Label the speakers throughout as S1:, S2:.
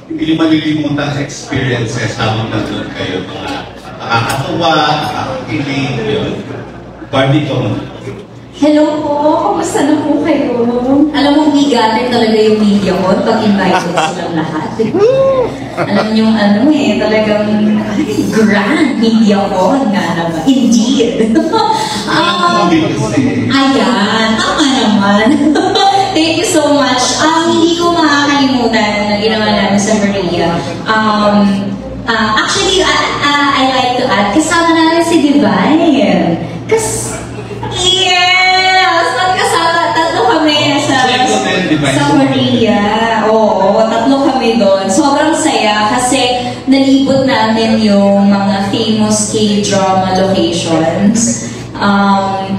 S1: hindi malilimutan experiences habang nandun kayo, mga nakakatuwa, nakakakilig, yun. Barbie ko muna.
S2: Hello po, kamusta na po kayo? Alam mo, bigatin talaga yung media ko pag invited silang lahat. Alam niyo talagang grand media ko nga naman. Indeed. Ayan, tama naman. Thank you so much. Hindi ko makakalimutan na ginawa namin sa Maria. Actually, I like to add, kasama namin si Divine. Yes! Magkasama, tatlo kami sa Maria. Oo, tatlo kami doon. Sobrang saya kasi nalibot namin yung mga famous K-drama locations.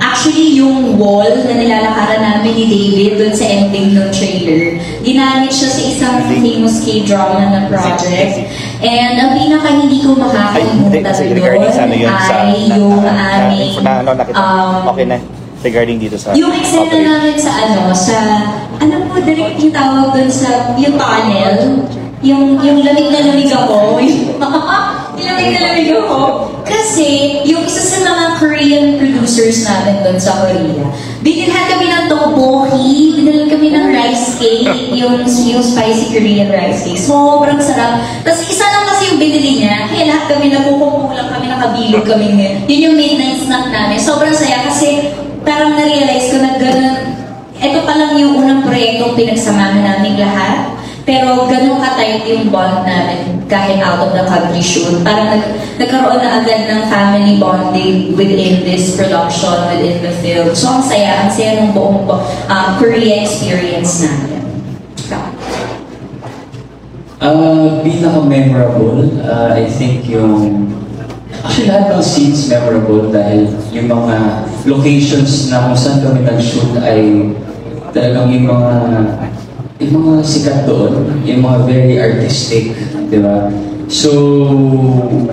S2: Actually, yung wall na nilalakaran namin ni David doon sa ending ng trailer, ginamit siya sa isang famous K-drama na project. And ang pinaka hindi ko makakalimutan doon ay yung aming
S3: okay na regarding dito sa
S2: yung eksena namin sa ano po direct yung tawag doon sa yung tunnel, yung lamig na lamig ako. Yung lamig na lamig ako kasi yung isa sa mga Korean producers namin doon sa Korea, binilhan kami ng tteokbokki, binilhan kami ng rice cake, yung spicy Korean rice cake. Sobrang sarap. Tapos isa lang kasi yung binili niya, kaya lahat kami nagkukumpulang kami, nakabilog kami ngayon. Yun yung midnight snack namin. Sobrang saya kasi parang na-realize ko na gano'n, ito pa lang yung unang proyektong pinagsamahan namin lahat. Pero ganun ka-tight yung bond namin kahit out of the country shoot. Parang nagkaroon na agad ng family bonding within this production, within the film. So ang saya ng buong Korea experience namin.
S4: Pinaka-memorable, I think yung... Actually, lahat ng scenes memorable dahil yung mga locations na kung saan kami nag-shoot ay talagang yung mga sikat doon, yung mga very artistic, di ba? So,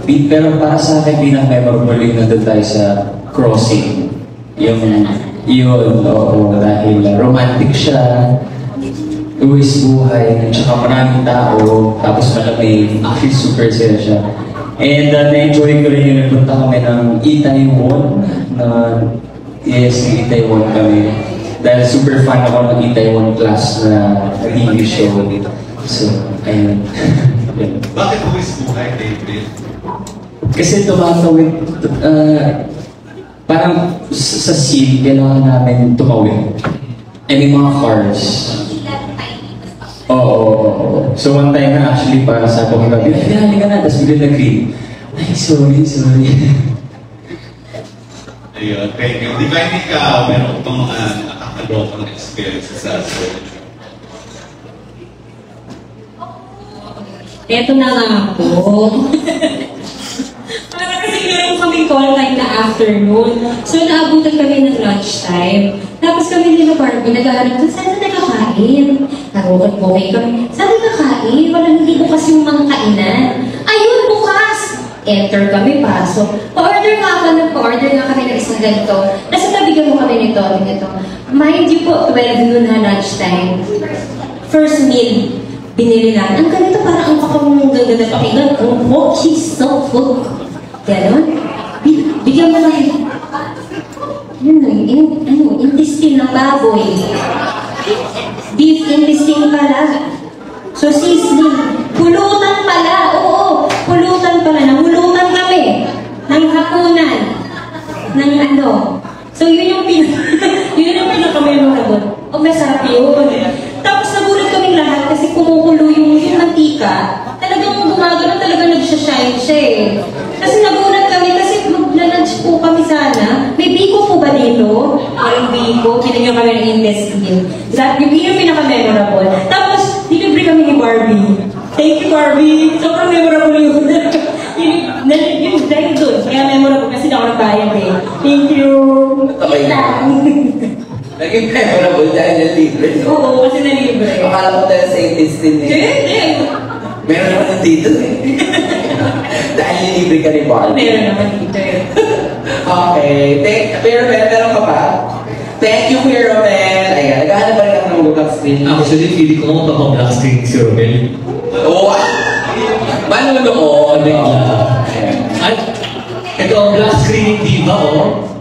S4: pero para sa akin, pinaka-memorable yung nandun tayo sa crossing. Yun, oo, dahil romantic siya, uwis buhay, tsaka maraming tao, tapos malamig, actually super sila siya. And na-enjoy ko rin yung nagpunta kami ng Itaewon, yes, ng Itaewon kami. Dahil super fan ako ng Itaewon class na TV show. So, ayun.
S1: Bakit uwis buhay, David?
S4: Kasi tumatawid, parang sa scene, kailangan namin tumawid. And may mga cars. Oo. So one time na actually para sa akong gabi, halika na, tapos bigla nag-green. Ay, sorry.
S1: Ayun, thank you. Di ba hindi ka meron itong mga nakakalokang experiences sa school?
S2: Eto na nga po. Para kasi meron kaming call time na afternoon. So naabutan kami ng lunchtime. Tapos kami nila Barbie, nag-aaral ko, saan na nakakain? Nagukot-bukay kami, saan na nakain? Walang hindi bukas yung mga kainan. Ayun, bukas! Enter kami, pasok. Pa-order nga kami ng isang ganito. Nasa tabi mo kami nito. Mind you po, 12 noon na lunchtime. First meal, binili namin. Ang ganito, parang ang pakamong ganda na pakinggan. Oh, she's so full. Ganon. Bigyan mo na yun. Intestine ng baboy. Beef intestine pala. So, sizzling. Pulutan pala. Oo, pulutan pala. Nahulutan kami. Ng hapunan. So, yun yung pinaka-memorable. Masarap yun. Tapos, nagulat kaming lahat kasi kumukulo yung mantika. Talagang gumagano, talagang nagsashine siya eh. Kasi nagulat kami kasi magla-lunch po kami sana. May biko po ba dito? Parang biko. Pinagyan kami ng intestine. Yun yung pinaka-memorable. Tapos, delivery kami ni Barbie. Thank you, Barbie. Sobrang memorable yun. Yung dahil doon. Kaya memorable kasi na ako nagbayad eh. Thank you.
S5: Okay lang. Naging memorable dahil na-libre.
S2: Oo, kasi na-libre.
S5: Akala ko tayo sa intestine eh.
S2: Hindi.
S5: Meron naman dito eh. Dahil nilibre ka ni Barbie.
S2: Meron naman dito eh.
S5: Okay. Pero meron ka pa? Thank you, Kuya Romel. Ayan, naghahanap ba rin ako ng black screen?
S6: Actually, feeling ko naman papang black screen si Romel.
S5: Oh, noon.
S6: At ito ang black screening diva,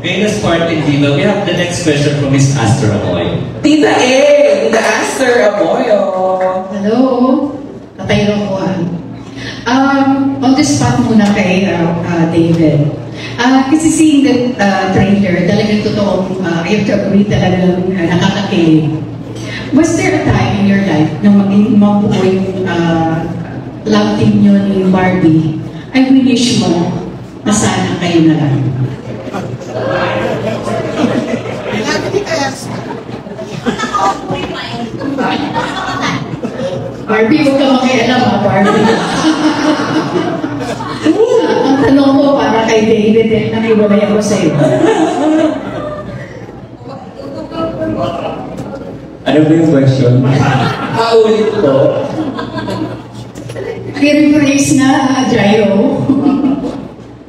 S6: Venus Party Diva. We have the next question from Miss Aster Amoy.
S5: Tita A, the Aster Amoyo.
S7: Hello, katayro ko on the spot muna kay David. Kasi seeing the trailer, talagang totoong, I have to agree, talagang nakakakilig. Was there a time in your life na maging mabuo yung love team nyo ni Barbie? I wish mo na sana kayo na lang. Barbie, huwag ka makialam ha, Barbie. Ang tanong ko para kay David, nakiwalay ako sa'yo.
S4: Ano ba yung question?
S5: Paulit ko.
S7: I-rephrase na, Jayo.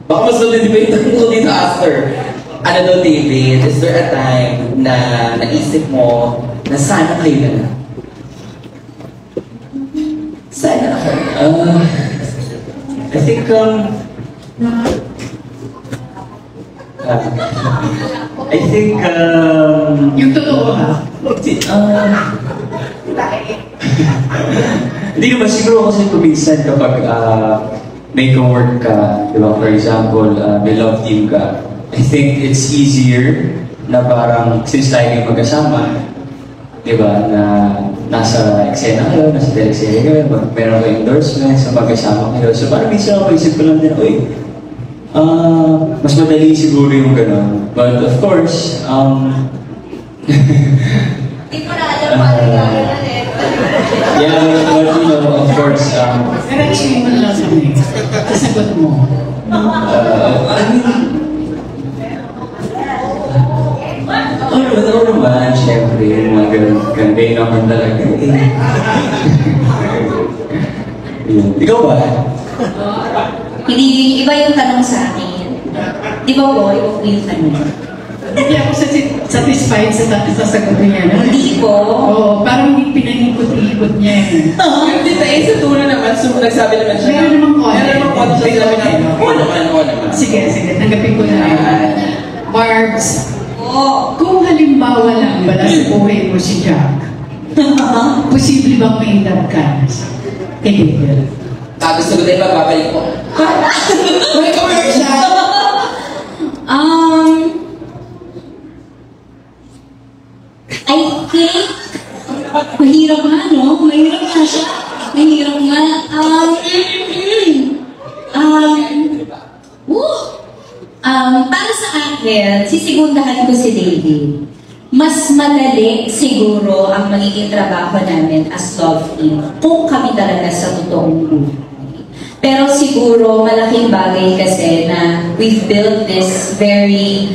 S5: Baka mas nalilibay yung tanong ko dito, Aster. Ano daw, David, is there a time na naisip mo na sana kayo na lang? Sana kayo.
S4: I think,
S7: Yung totoo ha?
S4: Hindi naman, siguro kasi kuminsan kapag may co-work ka, di ba? For example, may love team ka, I think it's easier na parang since lagi magkasama, di ba, na nasa eksena kayo, nasa teleserye kayo, meron kayo endorsement, so magkasama kayo. So parang minsan ako isip ko lang din, mas madali siguro yung gano'n. But of course, yeah, but you know, of course,
S7: Nag-explain mo na lang sa amin. Sasagot mo.
S4: Oo naman, syempre, yung mga ganun naman talaga. Ikaw ba?
S2: Hindi, iba yung tanong sa akin. Di ba, boy? Iba po yung tanong.
S7: Hindi ako satisfied sa sasagot niya. No?
S2: Hindi po.
S7: Oo, parang hindi pinahikot-ikot niya eh.
S5: Yung Tita A, sa tulo naman, nagsabi naman siya.
S7: Meron namang konti.
S5: Meron namang konti siya sabi na, oo naman.
S7: Sige, tanggapin ko na yun. Barbs,
S2: Oo.
S7: kung halimbawa lang wala sa buhay mo si Jack, posible bang may love ka? Kay David?
S5: Tapos sagot ay bababalik ko. May commercial!
S2: I think, mahirap nga, no? Mahirap nga siya. Mahirap nga. Para sa akin, sisigundahan ko si David. Mas madali siguro ang magiging trabaho namin as love team kung kami talaga sa totoong buhay. Pero siguro malaking bagay kasi na we've built this very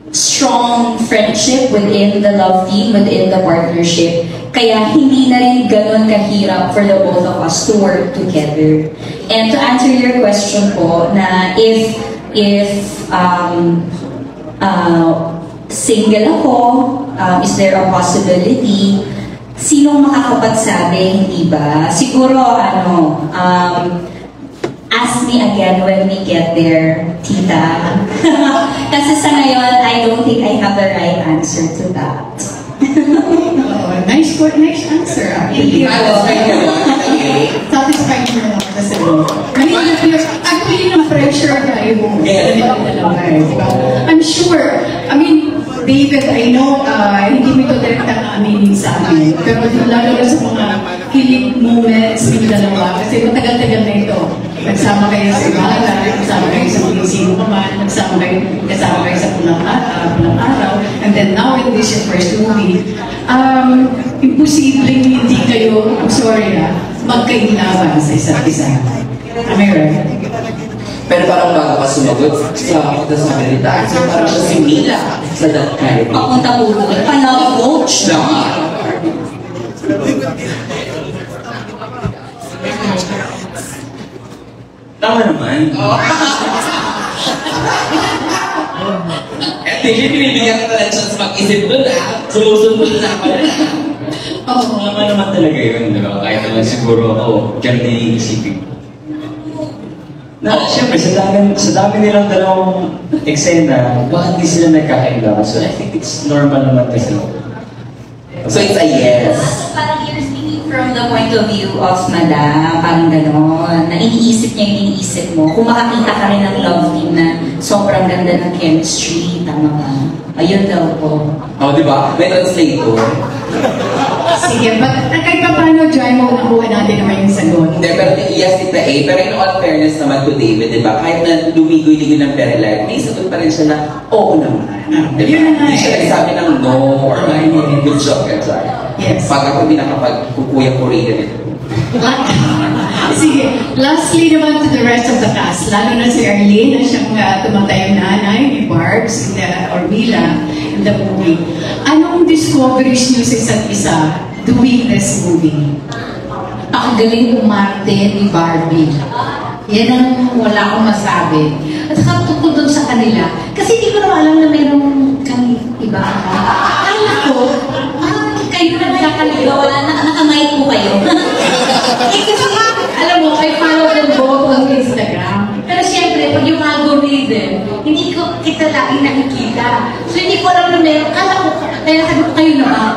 S2: strong friendship within the love team, within the partnership. Kaya hindi na rin ganun kahirap for the both of us to work together. And to answer your question po, na if single ako, is there a possibility? Sinong makakapagsabi, hindi ba? Siguro, ask me again when we get there, tita. Kasi sa ngayon, I don't think I have the right answer to that.
S7: Nice answer.
S2: Thank you.
S7: Satisfied mo lang ako sa iyo. Actually, na-pressure tayo. I'm sure. I mean, David, I know, hindi mo ito direktang aminin sa amin. Pero lalo sa mga kilig moments ng dalawa. Kasi matagal-tagal na ito. Nagsama kayo sa Ibaga, nagsama kayo sa Sino Naman, nagsama kayo sa Pulang Araw. And then now, in this your first movie, imposibleng hindi kayo, I'm sorry magkainawan sa isa't isa. Am I right?
S5: Pero parang bago ka sumagot sa kita sa Amerita, so parang siya si Mila sa that kind of
S2: Papunta po doon. Panag-coach.
S4: Tama naman.
S5: At hindi, binibigyan ka na lang chance mag-isip doon Sumusunod na ako.
S7: Oo.
S4: Tama naman talaga yun, di ba? Kahit naman siguro ako, ganun din iisipin ko. Na, syempre, sa dami nilang dalawang eksena, bakit di sila nagkakaila? So I think it's normal naman kasi.
S5: So it's a yes.
S2: Parang you're speaking from the point of view of Madam, parang gano'n, na iniisip niya yung iniisip mo. Kung makakita ka rin ng love team na sobrang ganda ng chemistry, tama ba? Ayun daw po.
S5: Oh, di ba? May translator.
S7: Sige, but kahit pa paano, Joy, mo nakuha natin naman yung sagot.
S5: Hindi, pero yes, Tita A. Pero in all fairness naman to David, di ba? Kahit na lumigoy-ligoy ng Perelite, may sagot pa rin siya na, oo naman. Di ba?
S7: Yun na nga
S5: Hindi siya
S7: eh.
S5: nagsabi ng no or good job ka, Joy.
S7: Yes.
S5: Pag ako hindi nakapag-kukuya Korean nito.
S7: Sige, lastly naman to the rest of the cast, lalo na si Arlene na siyang tumatayong nanay ni Barbs or Mila in the movie. Anong discoveries niyo sa isa't isa doing this movie?
S8: Ang galing umarte ni Barbie. Yan ang wala akong masabi. At saka tungkol doon sa kanila. Kasi hindi ko naman alam na mayroong kami iba. Akala ko, kayo nagkakaligaw.
S2: Nakamay po kayo.
S8: Eh kasi, alam mo, I follow them both on Instagram. Pero siyempre, pag yung algorithm, hindi ko kita laging nakikita. So hindi ko alam na meron. Kala ko, kaya sabi ko kayo naman.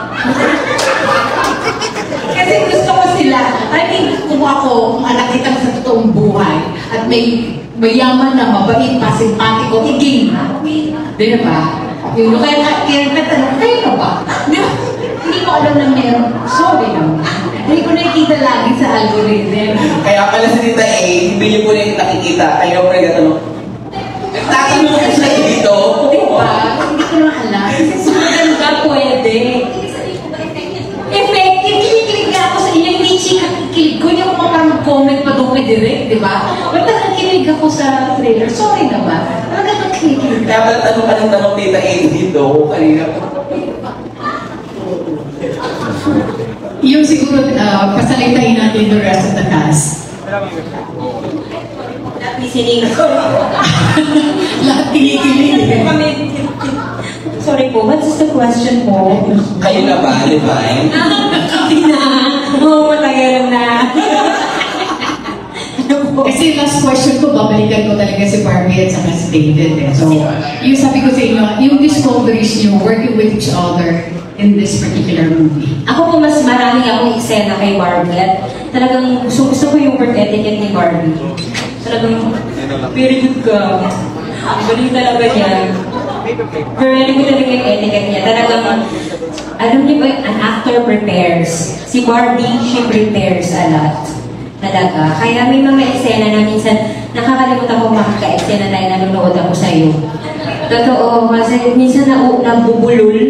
S8: Kasi gusto ko sila. I mean, kung ako, kung nakita mo sa totoong buhay, at may mayaman na, mabait pa, simpatiko, i-game na. Di na ba? Yun, kaya katanong, kayo na ba? Hindi ko alam na meron. Sorry naman. Hindi ko nakikita lagi sa algorithm.
S5: Kaya pala si Tita A, hindi niyo po rin nakikita. Kayo po rin katanong. Tatanong ko siya dito.
S8: Di ba? Hindi ko naman alam. Kasi sumunod ka pwede. Effective, kinikilig ako sa inyo. Hindi chika kikilig ko. Hindi ako mag-comment pa doon kay Direk, di ba? Ba't nakikilig ako sa trailer? Sorry naman. Talaga nakikilig.
S5: Kaya pala tanong ka ng tanong Tita A dito. Kanina po.
S7: Yung siguro, pasalitahin natin the rest of the cast.
S2: Listening ko.
S7: Lahat kinikilig.
S2: Sorry po, what's the question po?
S5: Kayo na ba, Divine?
S2: Hindi na. Oo, matagal na.
S7: Kasi last question ko, babalikan ko talaga si Barbie at saka si David. So, yung sabi ko sa inyo, yung discoveries nyo, working with each other in this particular movie.
S2: Ako po, mas maraming akong eksena kay Barbie at talagang gusto ko yung work etiquette ni Barbie. Talagang, very good ka. Galing talaga niya. Very good talaga yung etiquette niya. Talagang, alam niyo ba, an actor prepares. Si Barbie, she prepares a lot. Talaga. Kaya may mga eksena na minsan nakakalimutan ko makaka-eksena dahil nanonood ako sa'yo. Totoo, kasi minsan nabubulol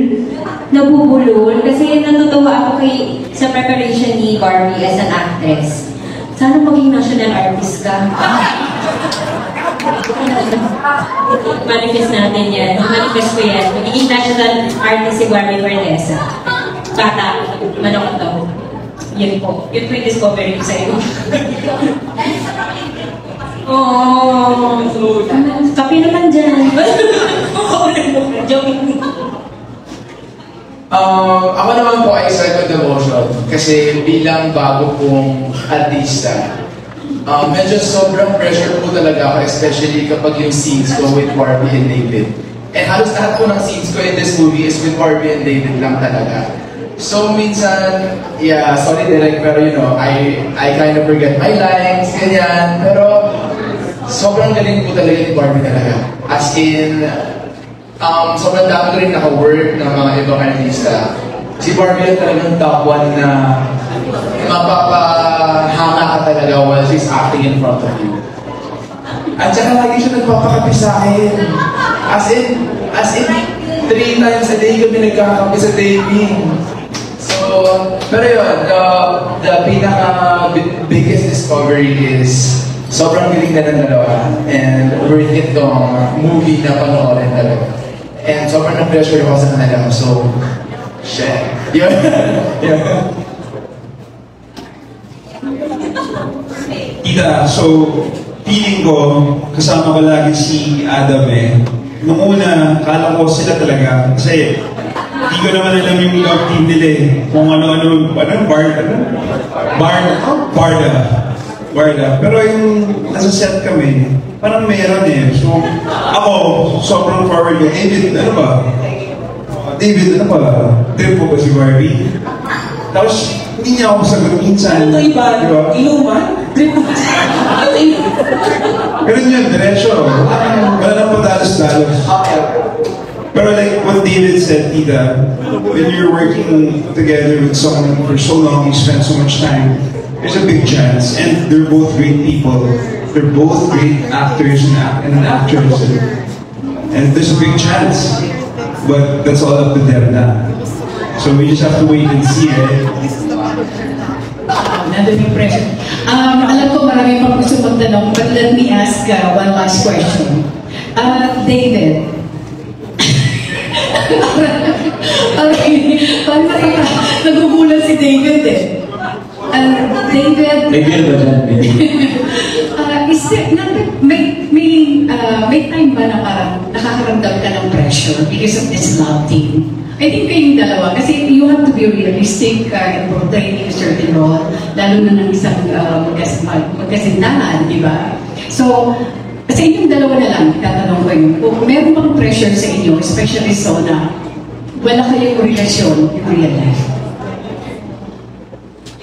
S2: kasi natutuwa ako sa preparation ni Barbie as an actress. Sana maging national artist ka. Manifest natin yan. Manifest ko yan. Magiging national artist si Barbie Fernesa. Bata, manok to. Yun po. Yun po yung discovery ko sa'yo. Oh, kape naman dyan. Joking.
S9: Ako naman po ay second devotion kasi bilang bago pong artista, medyo sobrang pressure po talaga ako, especially kapag yung scenes ko with Barbie and David. And halos lahat po ng scenes ko in this movie is with Barbie and David lang talaga. So minsan, yeah, sorry Derek, pero you know, I kind of forget my lines, ganyan. Pero sobrang galing po talaga ni Barbie talaga. As in, sobrang dami ko rin naka-work ng mga ibang artista. Si Barbie yung talagang top one na mapapahanga ka talaga while she's acting in front of you. At saka lagi siya nagpapakapi sa akin. As in, 3 times a day kami nagkakapi sa taping. So, pero yun, the pinaka-biggest discovery is sobrang galing na ng dalawa and worth it tong movie na panoorin talaga. And sobrang na-pressure ako sa kanila. So, shit. Yun. Yeah.
S10: Tita, so feeling ko, kasama ko lagi si Adam eh. Nung una, kala ko sila talaga. Kasi Hindi ko naman alam yung love team nila eh. Kung ano-ano, Barda. Pero yung nasa set kami, parang meron eh. So, ako, sobrang forward ko. David, ano ba? Trip po ba si Barbie? Tapos, hindi niya ako sagot minsan.
S5: Ano iba?
S10: Diba?
S5: Inuman? Trip mo?
S10: Ganun yun, diretsyo. Wala nang padalos-dalos. Pero like what David said, Tita, when you're working together with someone for so long, you spend so much time, there's a big chance. And they're both great people. They're both great actors and actors. And there's a big chance. But that's all up to them na. So we just have to wait and see, right?
S7: Nandun yung pressure. Alam ko marami pang gusto magtanong, but let me ask one last question. David. Parang nagugulat si David eh. David.
S4: May beer ba dyan?
S7: Is there, may time ba na parang nakakaramdam ka ng pressure because of this love team? I think kayong dalawa, kasi you have to be realistic in portraying a certain role, lalo na ng isang magkasintahan, di ba? So, sa inyong dalawa na lang, tatanong ko yun, kung meron bang pressure sa inyo, especially so na wala kayong relasyon in real life?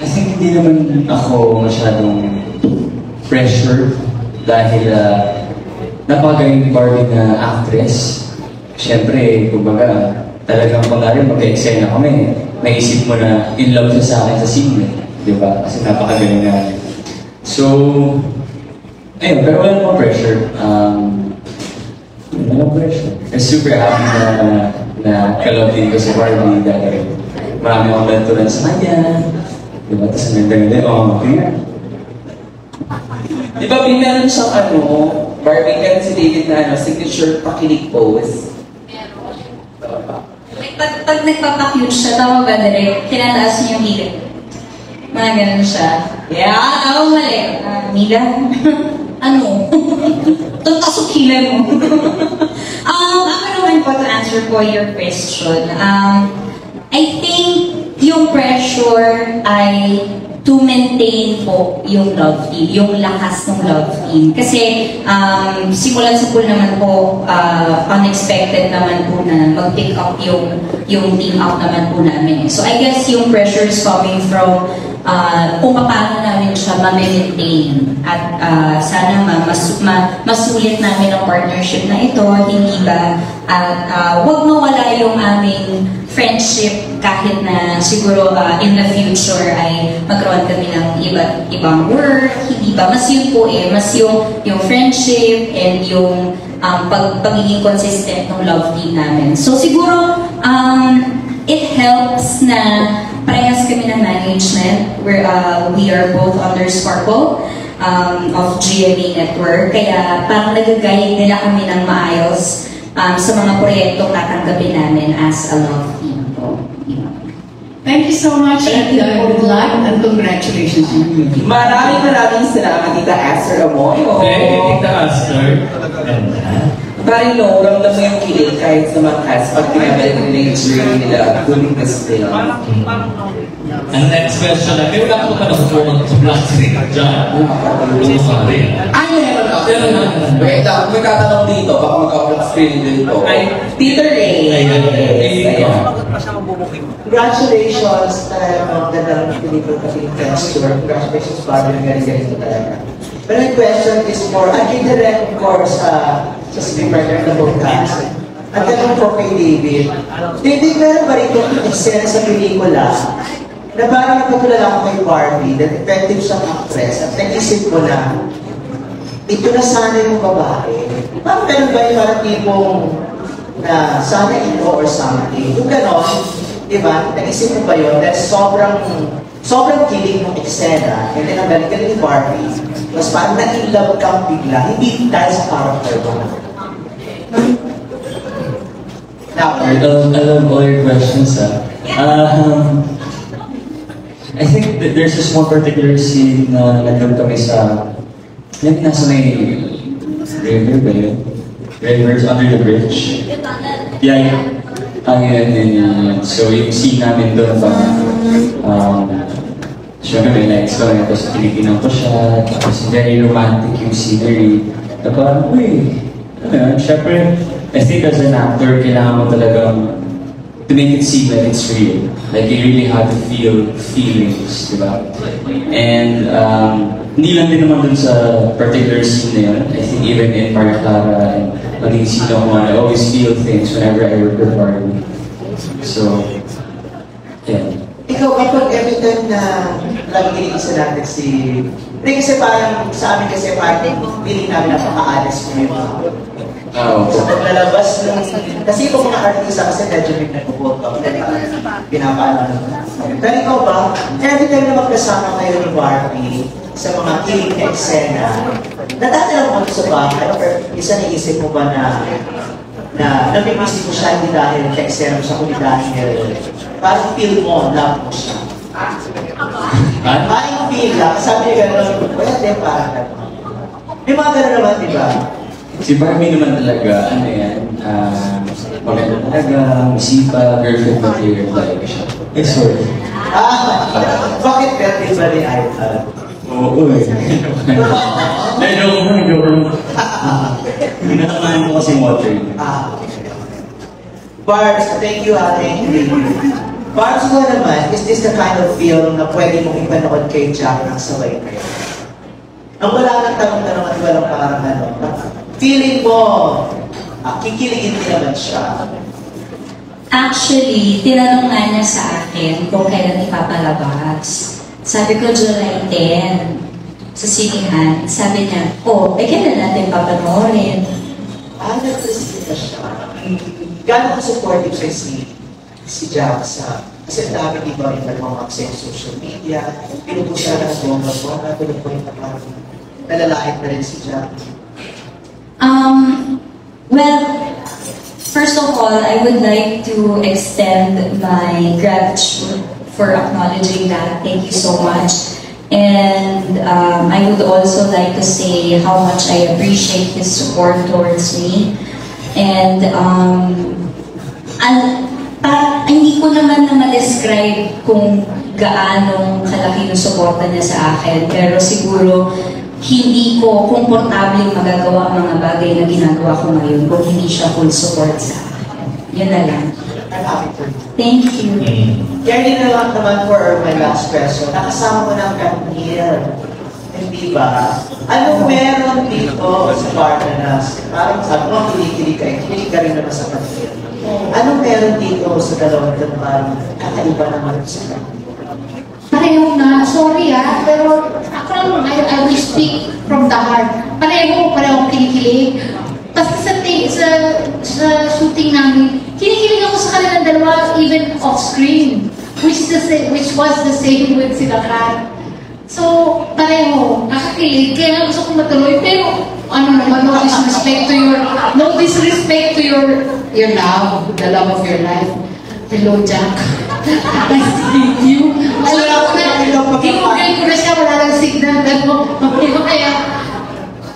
S4: Kasi hindi naman ako masyadong pressure dahil napakagaling Barbie na actress. Siyempre, kumbaga, talagang pag-aari magka-eksena kami. Naisip mo na in love siya sa akin sa scene, di ba? Kasi napakagaling na. So, ayun, pero wala namang pressure. Wala namang pressure. I'm super happy na ka-love din ko si Barbie dahil marami akong mentoran sa kanya. Di ba? Tapos ang ganda-ganda, clear.
S5: Di ba, meron siyang Barbie, meron si David na signature pakilig pose.
S2: Pag nagpapakute siya, tawag ba direct, tinataas niya yung hilig. Mga ganun siya. Yeah, tawag mali. Mila, ano? Tutasok hilan mo. Ako naman po to answer po your question. I think yung pressure ay to maintain po yung love team, yung lakas ng love team. Kasi simulan sa pool naman po, unexpected naman po na mag-pick up yung team out naman po namin. So I guess yung pressure is coming from kung paano namin siya ma-maintain at sana masulit namin ang partnership na ito, hindi ba? At huwag mawala yung aming friendship kahit na siguro in the future ay magkaroon kami ng ibang work, hindi ba? Mas yun po mas yung friendship and yung pagiging consistent ng love team namin. So siguro it helps na parehas kami ng management where we are both under Sparkle of GMA Network. Kaya parang nagagayag nila kami ng maayos sa mga proyektong tatanggapin namin as a love team.
S7: Thank you so much and good luck and congratulations.
S5: Maraming salamat, Tita Esther Amoyo.
S6: Tita Esther.
S5: Parang ramdam mo yung kilig kahit sa mga cast pag pinabalik nila yung journey nila during this film.
S6: Ang next question na, kaya wala ko pa nakukuha sa black screen dyan.
S5: Ay, meron na. Wait lang, may tatanong dito, baka magka-black screen din to. Ay, Tita Ray.
S11: Congratulations talaga ang ganda ng pelikula kasi Esther. Congratulations, Barbie, ang galing-galing ito talaga. But my question is for, direct, of course, sa speaker ng podcast. Ang tanong ko kay David, meron ba rin itong eksena sa pelikula na parang napatulala ako kay Barbie, that effective siyang actress, at nag-isip mo na, ito na sana yung babae. Parang meron ba yung parang tipong na sana ito or something? Yung ganon, di ba? Nag-isip mo ba yun? Dahil sobrang kilig ng eksena, and then ang galing ni Barbie, mas parang na-inlove kang bigla, hindi dahil sa character mo.
S4: I love all your questions. I think that there's this one particular scene na nandun kami sa, yung nasa may river ba yun? Rivers under the bridge? Yeah. Yun. So, yung scene namin doon ba, syempre may lights ko, tapos tinitingnan ko siya, tapos very romantic yung scenery. Na parang, syempre, I think as an actor, kailangan mo talagang to make it seem like it's real. Like, you really have to feel feelings, di ba? And, hindi lang din naman dun sa particular scene na yun. I think even in Maria Clara and maging sino ko, I always feel things whenever I work with Barbie. So, yeah.
S11: Ikaw, kapag every time na lagi ginigisa natin si... Kasi parang, sa amin kasi parang feeling namin napaka-honest mo yun. Sa paglalabas ng... Kasi yung mga artista kasi medyo may nag-vote up na pinapaalam. Pero ikaw ba, every time na magkasama kayo ni Barbie sa mga kilig na eksena, natatalang mo sa bahay or isa naisip mo ba na namimiss mo siya hindi dahil sa eksena mo siya kundi dahil parang feel mo, love mo siya. Parang feel lang, sabi niya gano'n, pwede parang gano'n. May mga gano'n naman, di ba?
S4: Si Barbie naman talaga, maganda talaga, musipa, girlfriend material talaga siya. Sorry.
S11: Bakit birthday ba ni Idol?
S4: Oo joke. Pinatamahan ko kasi water.
S11: Barbs, thank you. Barbs mo naman, is this the kind of film na pwede mong ipanood kay Jack ng sabay kayo? Ang wala nang tanong-tanong at walang parang feeling mo, kikiligin din naman siya.
S2: Actually, tinanong nga niya sa akin kung kailan ipapalabas. Sabi ko, July 10, sa Sinihan. Sabi niya, kailan natin papanoorin?
S11: Nagpresita siya. Gano'n ka supportive sa si Jack sa... Kasi ang dami iba yung mga sa social media, pinupusa na ng bongga-bongga, pinupunin na parang nalalait na rin si Jack.
S2: Well, first of all, I would like to extend my gratitude for acknowledging that. Thank you so much. And I would also like to say how much I appreciate his support towards me. And hindi ko naman na ma-describe kung gaanong kalaki yung suporta niya sa akin. Pero siguro, hindi ko komportableng magagawa ang mga bagay na ginagawa ko ngayon kung hindi siya full support sa akin. Yun na lang. Thank you.
S11: Kaya na lang naman for my last question. Nakasama mo ng Camille. Hindi ba? Anong meron dito sa Barbanas? Parang sabi mo, kinikilig ka rin naman sa Camille. Anong meron dito sa dalawang na parang kakaiba naman sa Camille?
S8: Pareho na, sorry pero ako naman, I will speak from the heart. Pareho kinikilig. Kasi sa shooting namin, kinikilig ako sa kanilang dalawa even off-screen. Which was the same with sila Kat. So, pareho, nakakilig. Kaya gusto kong matuloy. Pero, no disrespect to your love, the love of your life. Hello, Jack. Nice to meet you. Tinugay ko na siya, wala lang signal. Kaya,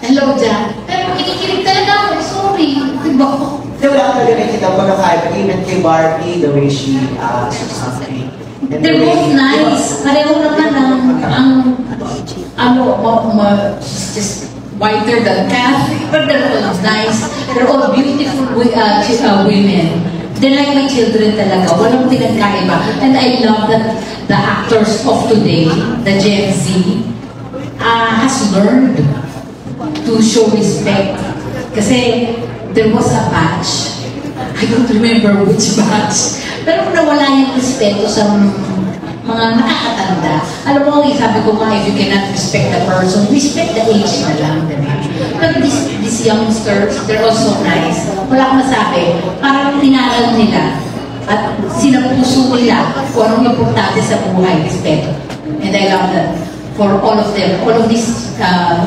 S8: hello, Jack. Pero kinikilig talaga ako, sorry. Diba?
S11: Wala ka talaga nakikita pagkakaiba, even kay Barbie, the way she acts or something.
S8: They're both nice. Pareho naman she's just whiter than Kathy, but they're all nice. They're all beautiful women. They're like my children talaga. Walang pinagkaiba. And I love that the actors of today, the Gen Z, has learned to show respect. Kasi there was a batch. I don't remember which batch. Pero nawala yung respeto sa mga nakakatanda. Alam mo, sabi ko nga, if you cannot respect the person, respect the age na lang. But these youngsters, they're also nice. Wala akong masabi. Parang tinaral nila at sinapuso nila kung anong importante sa buhay, respeto. And I love that for all of them, all of these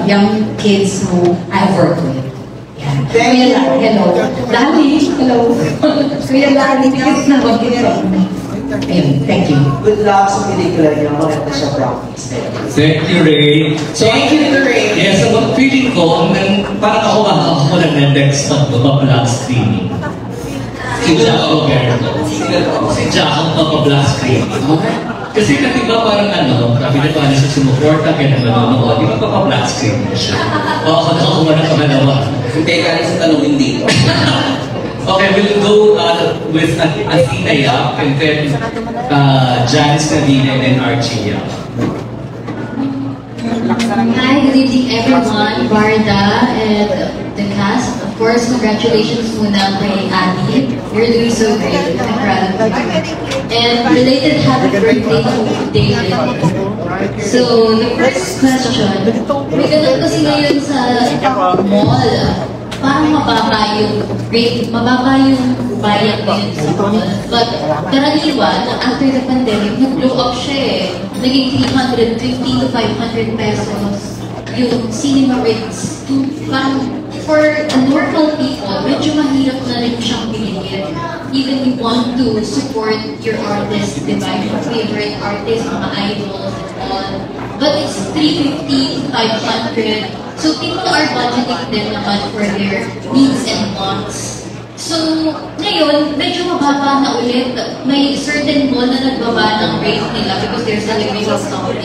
S8: young kids who I've worked with. Kuya Larry, hello. Larry, hello. Kuya Larry, tigas na thank you.
S11: Good luck sa pelikula niyo. Maganda siya, practice.
S6: Thank you, Ray. So,
S11: thank you, Ray.
S6: Yes, so, feeling ko, parang ako na next pag screening. Si Jack Roberto. Si Jack ang papa-black screen. Kasi ba parang sabi na paano siya sumuporta, kaya nanonood, di ba papa-black screen na siya? O ako nakakuha ng pangalawa.
S5: Hindi, kaya sa tanongin dito.
S6: Okay, we'll go with Athena Yap, and then Janice Nadine, and then Archie Yap.
S12: Hi, good evening everyone, Barda and the cast. Of course, congratulations muna kay Abby. You're doing so great. I'm proud of you. And related happy birthday to David. So, the first question, may ganun kasi ngayon sa mall, parang mababa yung rate, mababa yung bayad ngayon sa mall. But karaniwan, after the pandemic, nag-blow up siya eh. Naging 350 to 500 pesos yung cinema rates. Parang for a normal people, medyo mahirap na rin siyang bilhin. Even you want to support your artist, diba? Your favorite artist, mga idols and all. But it's 350 to 500. So people are budgeting din naman for their needs and wants. So, ngayon, medyo mababa na ulit. May certain mall na nagbaba ng rate nila because they're celebrating something.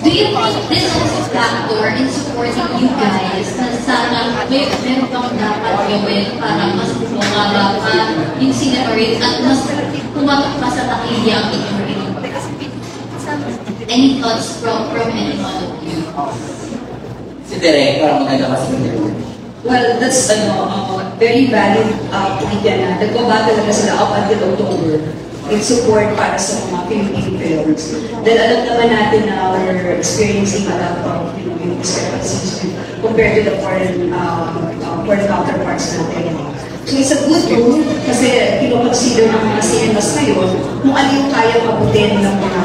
S12: Do you think this is a factor in supporting you guys na sana meron pang dapat gawin para mas bumaba pa yung cinema rate at mas pumatok pa sa takilya ang inyong rate? Any thoughts from any one of you?
S5: Si Derek, para maganda kasi
S13: Well, that's very valid point yan na nagbaba talaga sila up until October in support para sa mga Filipino films. Dahil alam naman natin na we're experiencing a lot of Filipino discrepancies compared to the foreign counterparts natin. So it's a good move kasi kino-consider ng mga cinemas ngayon kung ano yung kaya mabutin ng mga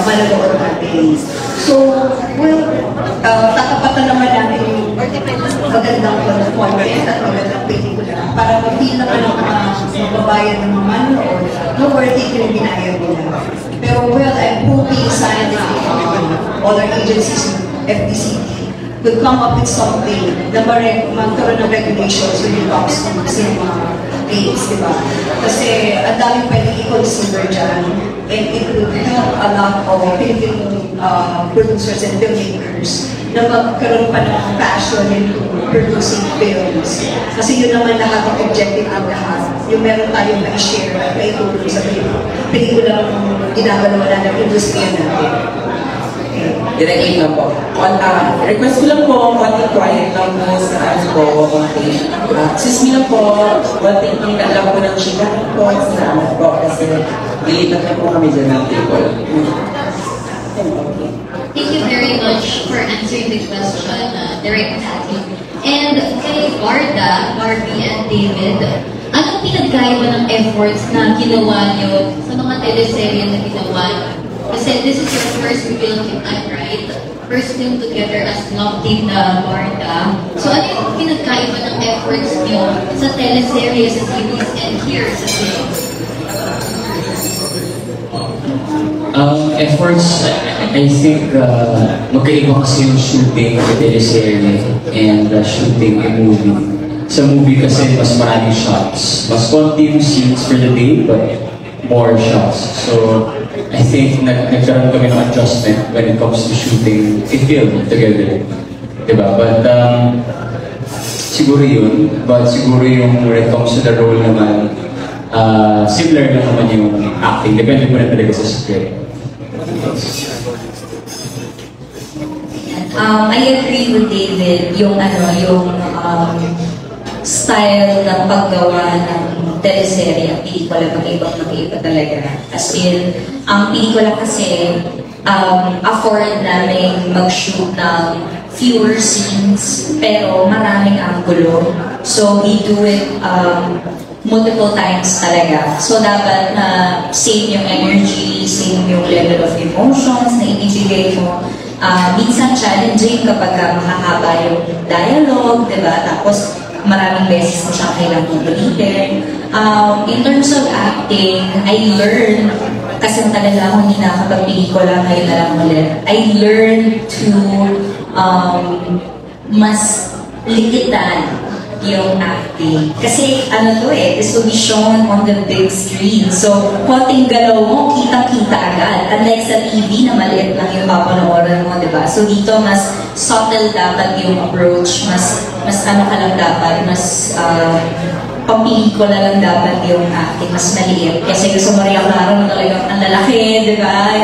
S13: malalaon natin. So, well, tatapatan naman natin yung magandang content at magandang pelikula para mag-feel naman ang mga mababayan ng mga manonood na worth it yung binayad nila. Pero well, I'm hoping sana na other agencies, FDCT, could come up with something na magkaroon ng regulations when it comes to cinema rates, di ba? Kasi ang daming pwedeng i-consider dyan and it would help a lot of Filipino producers and filmmakers na magkaroon pa ng passion into producing films. Kasi yun naman lahat ang objective ng lahat. Yung meron tayong ma-share at maitulong sa pelikulang ginagalawa na ng industriya natin.
S5: Direct lang po. Request ko lang po, konting quiet lang po sa ano po. Okay. Excuse me lang po, konting tingnan lang po ng chika po sa ano po kasi dilipat na po kami dyan ng table.
S12: Thank you very much for answering the question, Direct Patty. And kay Barda, Barbie, and David, anong pinagkaiba ng efforts na ginawa nyo sa mga teleserye na ginawa nyo? Kasi this is your first film, if I'm right, first film together as Love Team na Barda. So ano yung pinagkaiba ng efforts nyo sa teleserye, sa series, and here sa films?
S4: Efforts, I think magkaiba kasi yung shooting ng teleserye and shooting a movie. Sa movie kasi mas maraming shots. Mas konti yung scenes for the day, but more shots. So, I think nagkaroon kami ng adjustment when it comes to shooting a film together. Diba? But, siguro yun. But siguro yung when it comes to the role naman, similar lang naman yung acting. Depende po na talaga sa script.
S2: I agree with David yung style ng paggawa ng teleserye ang pelikula mag-iba talaga. As in, ang pelikula kasi afford namin mag-shoot ng fewer scenes pero maraming anggulo. So we do it multiple times talaga. So dapat na same yung energy, same yung level of emotions na ibibigay mo. Minsan challenging kapag makahaba yung dialogue, diba? Tapos maraming beses mo siyang kailangang ulitin. In terms of acting, I learned, kasi talaga ako hindi nakakapag-pelikula ngayon na lang ulit, I learned to mas likitan yung acting. Kasi ano to this will be shown on the big screen. So, konting galaw mo, kitang-kita agad. Unlike sa TV na maliit lang yung papanoorin mo, di ba? So, dito mas subtle dapat yung approach, mas ano ka lang dapat, mas pampelikula lang dapat yung acting, mas maliit. Kasi gusto mo rin klaro na talagang ang lalaki, di ba?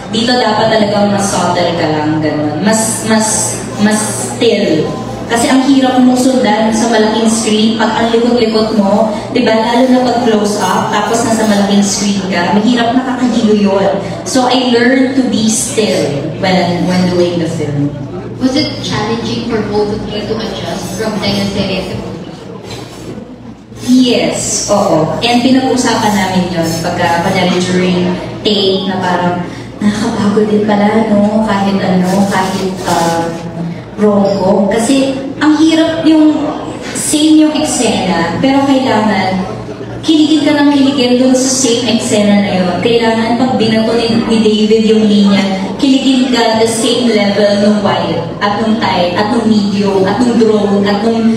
S2: Dito dapat talagang mas subtle ka lang, gano'n. Mas still. Kasi ang hirap mong sundan sa malaking screen, pag ang likot-likot mo, di ba, lalo na pag close up, tapos nasa malaking screen ka, mahirap nakakahilo yun. So I learned to be still when doing the film.
S12: Was it challenging for both of you to adjust from teleserye to movie?
S2: Yes, oo. And pinag-usapan namin yun pagka during take na parang nakakapagod din pala, no? Kahit rom-com. Kasi ang hirap yung same yung eksena, pero kailangan kiligin ka ng kiligin dun sa same eksena na yun. Kailangan pag binato ni David yung linya, kiligin ka the same level nung wide, at nung tight, at nung medium, at nung drone, at nung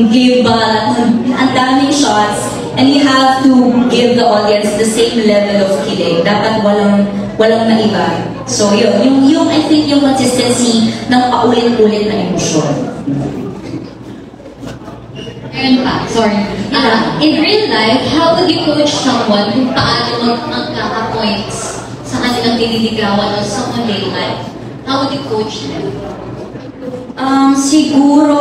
S2: gimbal, at nung ang daming shots. And you have to give the audience the same level of kilig. Dapat walang naiba. So yun, yung I think yung consistency ng paulit-ulit na emosyon.
S12: Meron pa, sorry. In real life, how would you coach someone kung paano magkaka-points sa kanilang nililigawan o sa late life? How would you coach them?
S2: Siguro,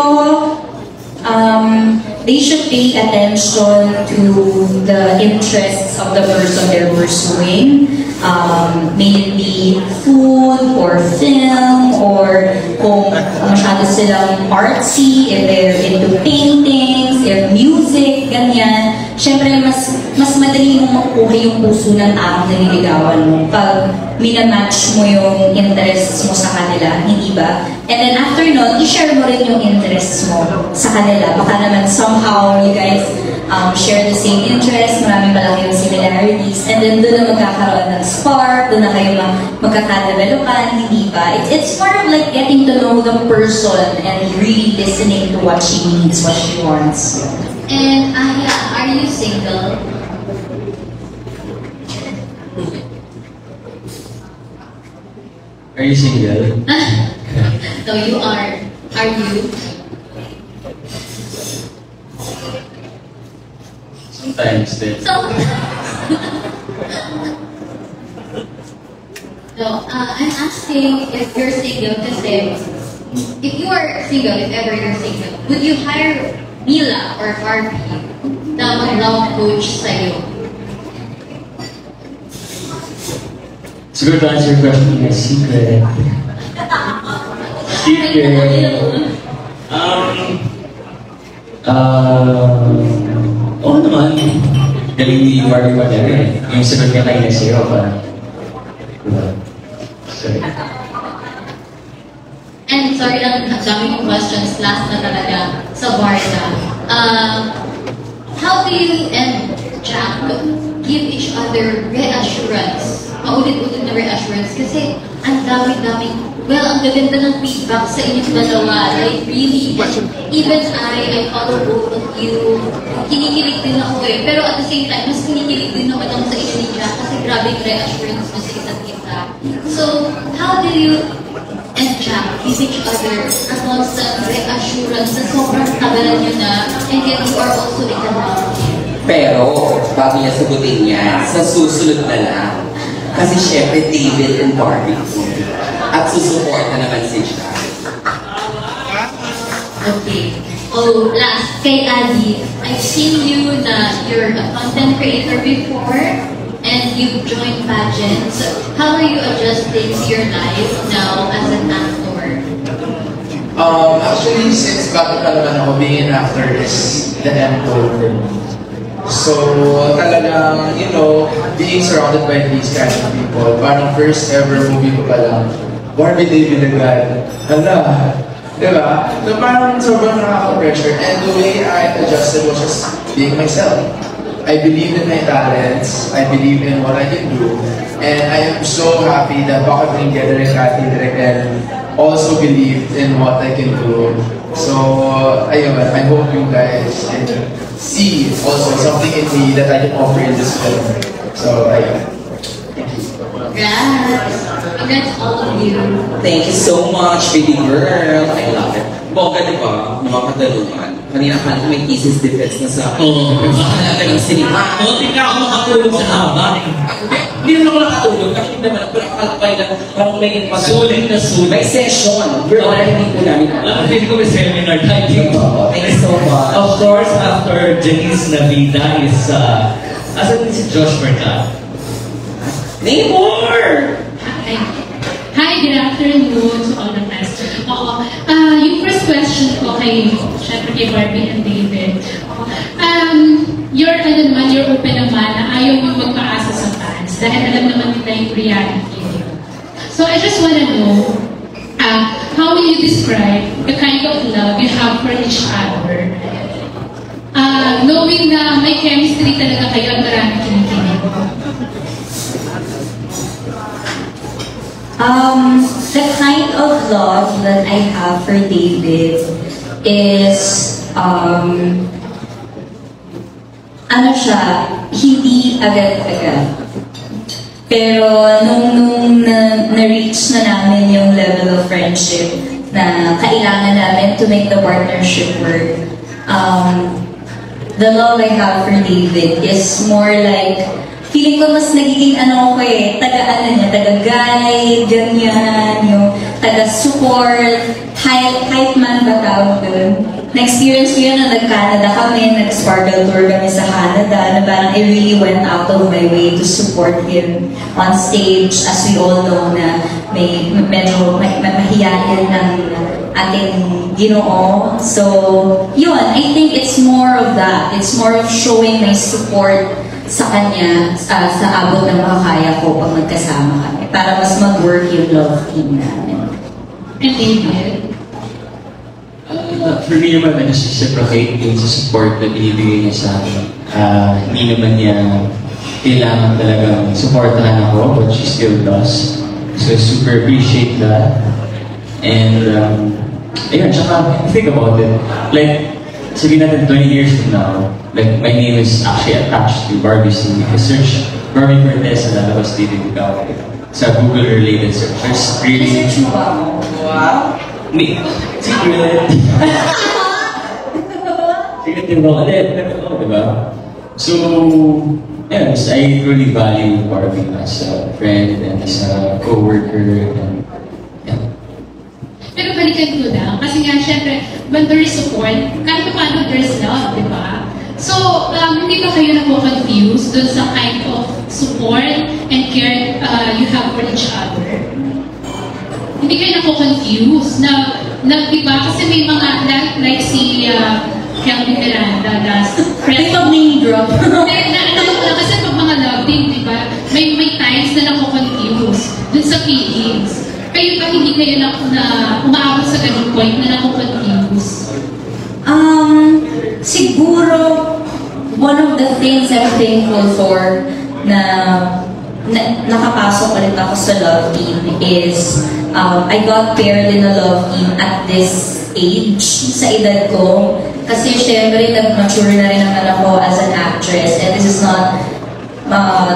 S2: they should pay attention to the interests of the person they're pursuing. May it be food or film, or kung masyado silang artsy, if they're into paintings, if music, ganyan. Siyempre, mas madali mong makukuha yung puso ng taong nililigawan mo pag minamatch mo yung interests mo sa kanila, hindi ba? And then after nun, i-share mo rin yung interests mo sa kanila. Baka naman somehow you guys share the same interests, marami pala kayong similarities, and then doon na magkakaroon ng spark, doon na kayo magkakadevelopan, hindi ba? It's more of like getting to know the person and really listening to what she needs, what she wants.
S12: And Aya, are you single?
S4: Are you single?
S12: No, you are. Are you?
S4: Sometimes then.
S12: No, I'm asking if you're single kasi if you are single, if ever you're single, would you hire Mila or Barbie na mag-love coach sa'yo?
S4: Siguro to answer your question, yes, secret. Oo naman. Galing ni Barbie pa rin. Yung sagot niya kayo na sa'yo, parang sorry.
S12: And sorry lang, ang dami kong questions. Last na talaga sa Barda. How do you and Jack give each other reassurance? Paulit-ulit na reassurance kasi ang dami-dami. Well, ang gaganda ng feedback sa inyong dalawa. Like, really, even I follow both of you. Kinikilig din ako eh. Pero at the same time, mas kinikilig din naman ako sa inyo ni Jack kasi grabe yung reassurance mo sa isa't isa. So, how do you and Jack give each other a constant reassurance na sobrang tagalan nyo na and yet you are also in love?
S5: Pero, bago niya sagutin niya, sa susunod na lang, kasi syempre David and Barbie. At susupport na naman si Jack.
S12: Okay. Oh, last, kay Adi, I've seen you na you're a content creator before and you've joined pageants. How are you adjusting your life now as an actor?
S9: Actually, since bago pa naman ako, being an actor is the end goal for me. So, talagang, you know, being surrounded by these kind of people, parang first ever movie ko pa lang, Barbie David agad. Hala, diba? So parang sobrang nakaka-pressure. And the way I adjusted was just being myself. I believe in my talents. I believe in what I can do. And I am so happy that Baka Green Gathering Cathy, Direk, and also believed in what I can do. So, ayun, I hope you guys can see also something in me that I can offer in this film. So, ayun.
S12: Congrats! Congrats all of you.
S5: Thank you so much, baby girl. I love it. Bongga, di ba? Mga katanungan. Kanina ka may thesis defense na sa akin ng sinima.
S6: Hindi ka ako makatulog sa haba.
S5: Hindi naman ako nakatulog. Kasi hindi naman ako nakalapay na parang may
S6: Sulit na sulit.
S5: may session. Wala hindi ko namin.
S6: Hindi ko may seminar typing.
S5: Thank you so much.
S6: Of course, after Janice Navida is, asan din si Josh Mercado?
S5: Name more!
S14: Hi, good afternoon to all the fans. Yung first question ko kay, syempre kay Barbie and David. You're open naman na ayaw yung magpaasa sa fans dahil alam naman nila yung reality. So I just wanna know, how will you describe the kind of love you have for each other? Knowing na may chemistry talaga kayo at maraming kinikinig.
S2: The kind of love that I have for David is, ano siya, hindi agad-agad. Pero nung na-reach na namin yung level of friendship na kailangan namin to make the partnership work, the love I have for David is more like, feeling ko mas nagiging taga-guide, ganyan, yung taga-support, hype man ba tawag dun? Na-experience ko yun na nag-Canada kami, nag-Sparkle Tour kami sa Canada, na parang I really went out of my way to support him on stage, as we all know na medyo mahiyain ng ating Ginoo. So, yun, I think it's more of that. It's more of showing my support sa kanya, sa abot ng makakaya ko pag magkasama kami, para mas mag-work yung love team namin.
S14: And David?
S4: For me naman, I just reciprocate yung sa support na binibigay niya sa akin. Hindi naman niya kailangan talagang supportahan ako, but she still does. So I super appreciate that. And, ayun, tsaka, think about it. Like, sabihin natin 20 years from now, like, my name is actually attached to Barbie's name. If you search Barbie Cortez and lalabas dito ikaw sa Google-related search. There's really...
S5: Wow!
S4: Me. Secret. Secret yung mga ulit. Diba? So, yes, I truly value Barbie as a friend and as a co-worker. And, yeah.
S14: Pero balikan ko lang, kasi nga, syempre, when there is support, kahit paano there is love, di ba? So, hindi ba kayo nako-confuse dun sa kind of support and care you have for each other? Hindi kayo nako-confuse na di ba? Kasi may mga, like si Kelvin Miranda, das friends of name drop. Kasi pag mga love team, di ba? May times na nako-confuse dun sa feelings. Kayo ba hindi kayo na umaabot sa ganung point na nako-confuse?
S2: Siguro, one of the things I'm thankful for na nakapasok ulit ako sa love team is I got paired in a love team at this age, sa edad ko. Kasi syempre, nag-mature na rin naman ako as an actress, and this is not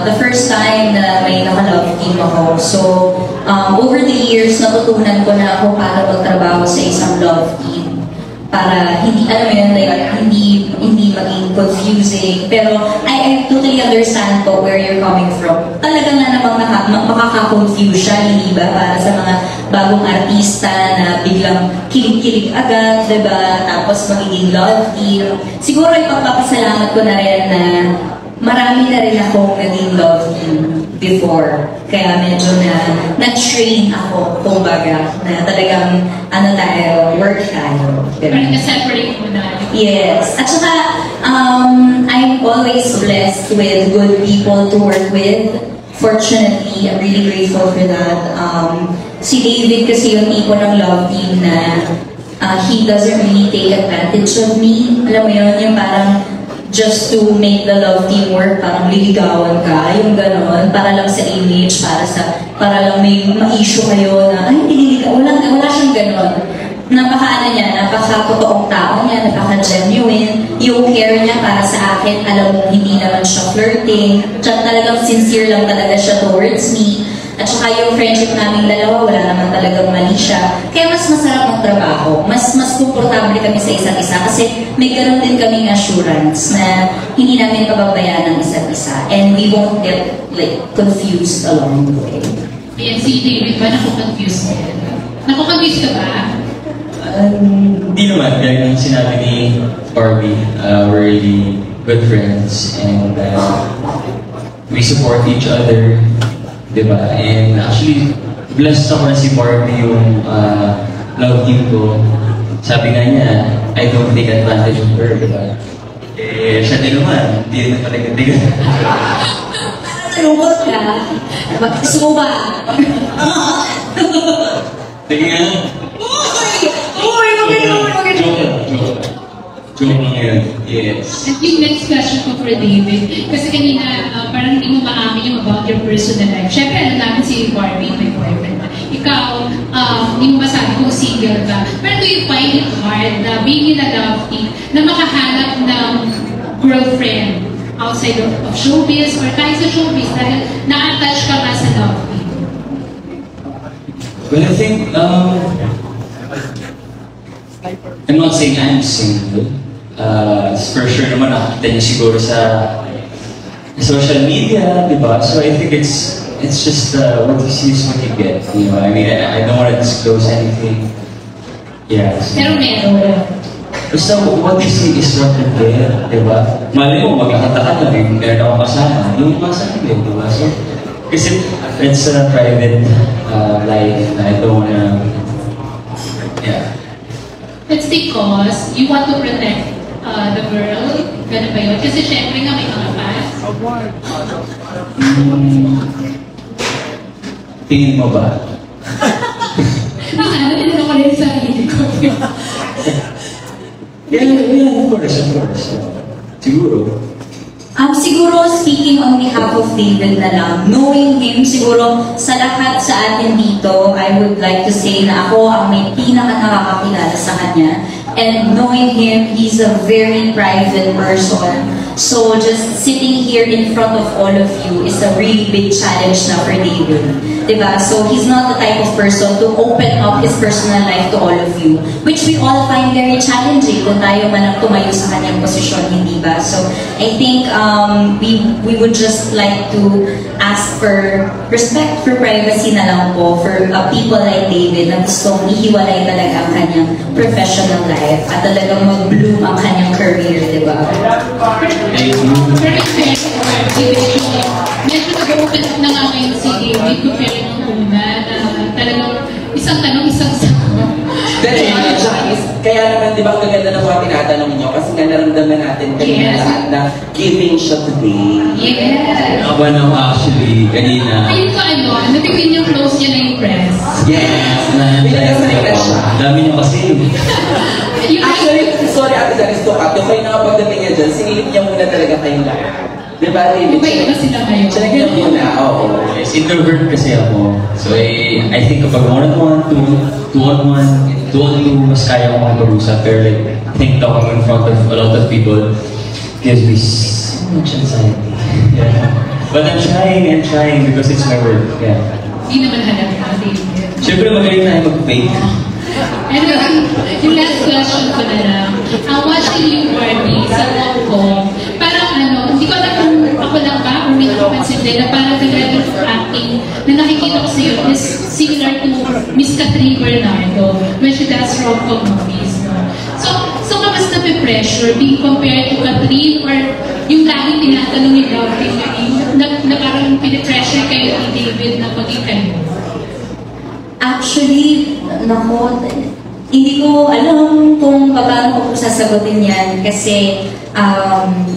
S2: the first time na may naka-love team ako. So, over the years, natutunan ko na ako para magtrabaho sa isang love team. Para hindi, alam mo yun, like, hindi maging confusing. Pero I totally understand po where you're coming from. Talaga nga namang makaka-confuse siya, hindi ba? Para sa mga bagong artista na biglang kilig-kilig agad, diba? Tapos magiging love team. Siguro ipapapasalamat ko na rin na marami na rin akong naging love team before. Kaya medyo na-train ako, kumbaga, na talagang, work tayo.
S14: Parang na-separate mo na.
S2: Yes. At saka, I'm always blessed with good people to work with. Fortunately, I'm really grateful for that. Si David kasi yung tipo ng love team na he doesn't really take advantage of me. Alam mo yun, yung parang just to make the love team work, parang liligawan ka, yung gano'n, para lang sa image, para lang may ma-issue kayo na, ay, wala siyang gano'n. Napaka-totoong tao niya, napaka-genuine, yung care niya para sa akin, alam mo, hindi naman siya flirting, tsaka talagang sincere lang talaga siya towards me. At saka yung friendship naming dalawa, wala naman talagang mali siya. Kaya mas masarap ang trabaho. Mas komportable kami sa isa't isa kasi may ganun din kaming assurance na hindi namin pababayaan ng isa't isa. And we won't get confused along the way.
S14: Yan si David ba? Naku-confused ka? Naku-confused ka ba?
S4: Hindi naman. Kaya yung sinabi ni Barbie, we're really good friends and we support each other. Diba? And actually, blessed ako na si Barbie yung love team ko. Sabi nga niya, I don't take advantage of her, diba? Eh, siya din naman, hindi na paligatigan.
S2: Nalungkot ka? Gusto mo ba?
S4: Sige nga. Joke lang yan. Yes.
S14: At yung next question ko for David, kasi kanina parang hindi mo maamin yung about your personal life. Siyempre, alam namin si Barbie, may boyfriend. Ikaw, hindi mo masabi kung single ka. Pero do you find it hard na being in a love team na makahanap ng girlfriend outside of showbiz or kahit sa showbiz dahil na-attach ka nga sa love team?
S4: Well, I think, I'm not saying I'm single. For sure naman nakakita niyo siguro sa social media, di ba? So I think it's just what you see is what you get. You know, I mean, I don't want to disclose anything. Yes.
S14: Pero meron.
S4: Basta what you see is what you get, di ba? Mali mo, magkakata ka na rin, meron akong kasama. Yung kasama din, di ba? So, kasi it's a private life na I don't wanna, yeah.
S14: It's because you want to protect the girl, gano'n ba yun? Kasi syempre nga may mga fans.
S4: Tingin mo ba?
S14: Ano din ako rin sa sarili ko.
S4: Yeah, of course. Siguro.
S2: Siguro speaking on behalf of David na lang, knowing him, siguro sa lahat sa atin dito, I would like to say na ako ang may pinaka-nakakakilala sa kanya. And knowing him, he's a very private person. So just sitting here in front of all of you is a really big challenge na for David. Diba? So he's not the type of person to open up his personal life to all of you, which we all find very challenging kung tayo man ang tumayo sa kanyang posisyon, hindi ba? So I think we would just like to ask for respect for privacy na lang po for people like David na gustong ihiwalay talaga ang kanyang professional life at talagang mag-bloom ang kanyang career, di ba?
S14: Medyo nag-open up na nga ngayon si David compared ng una na talagang isang tanong, isang sagot.
S5: Kaya naman, di ba, ang gaganda ng mga tinatanong niyo kasi nga naramdaman natin kanina lahat na giving siya today.
S14: Yes!
S4: Ako naman actually, kanina.
S14: Ayun ko nabigyan niyo close niya na yung press.
S5: Yes! Pinagkasalita siya.
S4: Dami niyo kasi.
S5: Actually, sorry Ate Janice to cut. Yung kayo na pagdating niya dyan, sinilip niya muna talaga kayong lahat. Diba, David?
S14: May iba sila ngayon.
S5: Siya niya muna, oo.
S4: Yes, introvert kasi ako. So I think kapag one-on-one, two-on-two, mas kaya ko makipag-usap. Pero like, I think talking in front of a lot of people gives me so much anxiety. Yeah. But I'm trying because it's my work. Yeah.
S14: Hindi naman halata, David.
S4: Siyempre magaling tayo mag-fake.
S14: Anyway, yung last question ko na lang. Watching you, Barbie, sa Hong Kong, parang hindi ko alam kung ako lang ba, kung may nakapansin din, na parang the level of acting na nakikita ko sa iyo is similar to Miss Catherine Bernardo when she does rom-com movies. No? So kamusta may pressure being compared to Catherine or yung laging tinatanong ni Barbie na parang pinipressure kayo ni David na maging kayo?
S2: Actually, hindi ko alam kung paano ko sasagutin yan kasi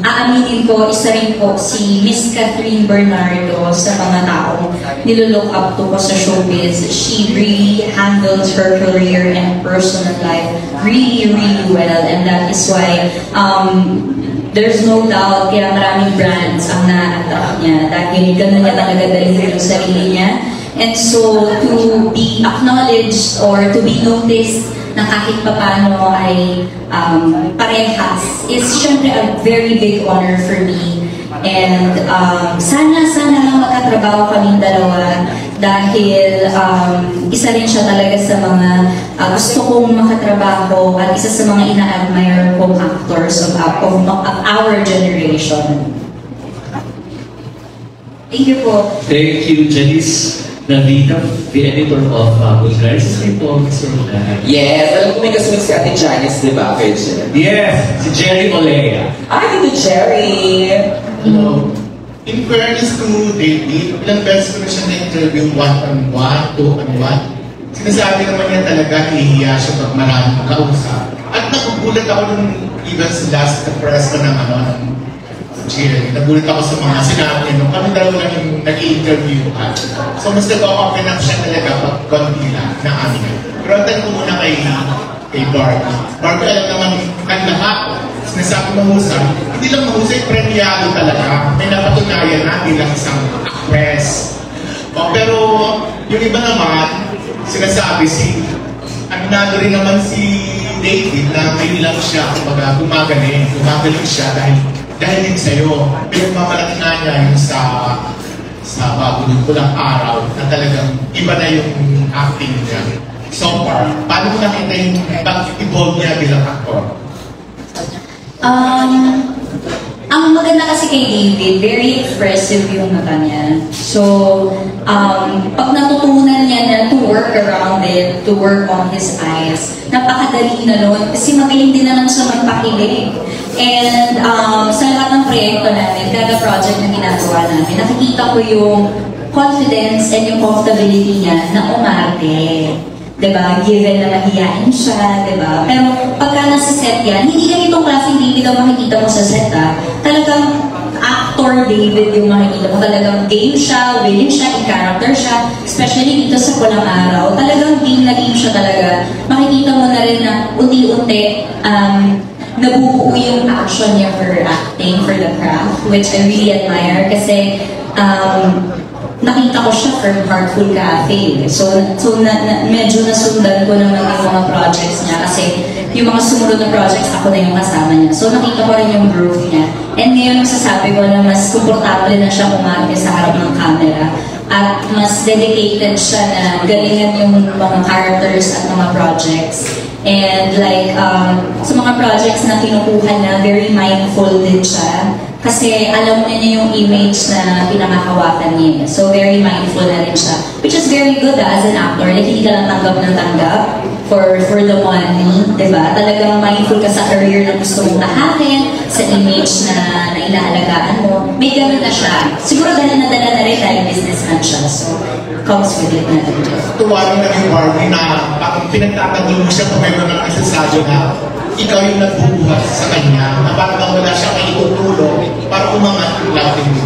S2: aaminin ko, isa rin po si Miss Catherine Bernardo sa mga taong nilolook up to ko sa showbiz. She really handles her career and personal life really, really well, and that is why there's no doubt kaya maraming brands ang na-attract niya dahil ganun niya talaga dalhin yung sarili niya. And so, to be acknowledged or to be noticed na kahit papano ay parehas is syempre a very big honor for me. And sana lang magkatrabaho kaming dalawa dahil isa rin siya talaga sa mga gusto kong makatrabaho at isa sa mga ina-admire kong actors of our generation. Thank you po.
S6: Thank you, Janice Navita, the editor of Vulgaris Reports.
S5: Yes, alam ko may kasama si Ate Janice, di ba?
S6: Yes, si Jerry Olea.
S5: Ay, ito Jerry!
S1: Hello. In fairness to David, ilang beses ko na siya na-interview one-on-one, two-on-one. Sinasabi naman niya talaga, hihiya siya pag maraming kausap. At nagugulat ako nung even sa last press ko ng Jerry. Nagulat ako sa mga sinabi niya, kami dalawa lang yung nag-i-interview ka. So mas nag-open up siya talaga pag konti lang na amin. Pero ang tanong ko muna kay Barbie. Barbie, alam naman ang lahat. Sinasabi mahusay, hindi lang mahusay, premiado talaga. May napatunayan na bilang isang actress. Pero yung iba naman, sinasabi aminado rin naman si David na ngayon lang siya, kumbaga gumagaling siya dahil din sa'yo. Pero mamalaki nga niya yung sa bagulong kulang araw na talagang iba na yung acting niya. So far, paano mo nakita yung pag-evolve niya bilang actor?
S2: Ang maganda kasi kay David, very expressive yung mata niya. So, pag natutunan niya na to work around it, to work on his eyes, napakadali na nun. Kasi magaling din naman siya magpakilig. And sa lahat ng proyekto namin, kada project na ginagawa namin, nakikita ko yung confidence and yung comfortability niya na umarte. Diba? Given na mahihain siya, diba? Pero pagka nasa set yan, hindi ganitong klaseng David ang makikita mo sa set, ha? Talagang actor David yung makikita mo. Talagang game siya, willing siya, in-character siya. Especially dito sa Kulang Araw. Talagang game na game siya talaga. Makikita mo na rin na unti-unti nabubuo yung action niya for acting, for the craft, which I really admire kasi nakita ko siya from Heartful Cafe. So medyo nasundan ko naman yung mga projects niya kasi yung mga sumunod na projects ako na yung kasama niya. So nakita ko rin yung growth niya. And ngayon masasabi ko na mas komportable na siya umarte sa harap ng camera at mas dedicated siya na galingan yung mga characters at mga projects. And like, sa mga projects na kinukuha na, very mindful din siya. Kasi alam niya yung image na pinakahawakan niya. So very mindful na rin siya. Which is very good as an actor. Like, hindi ka lang tanggap ng tanggap for the money, diba? Talagang mindful ka sa career na gusto mong tahakin, sa image na inaalagaan mo. May ganun na siya. Siguro dahil nadala na rin dahil businessman siya. So, comes with it na rin.
S1: Tuwarin na yung Barbie na parang pinagtatanggol mo siya kung may mga nakasasadyo na ikaw yung nagbubuhat sa kanya, na parang wala siya kay itutulong para umangat yung latin mo.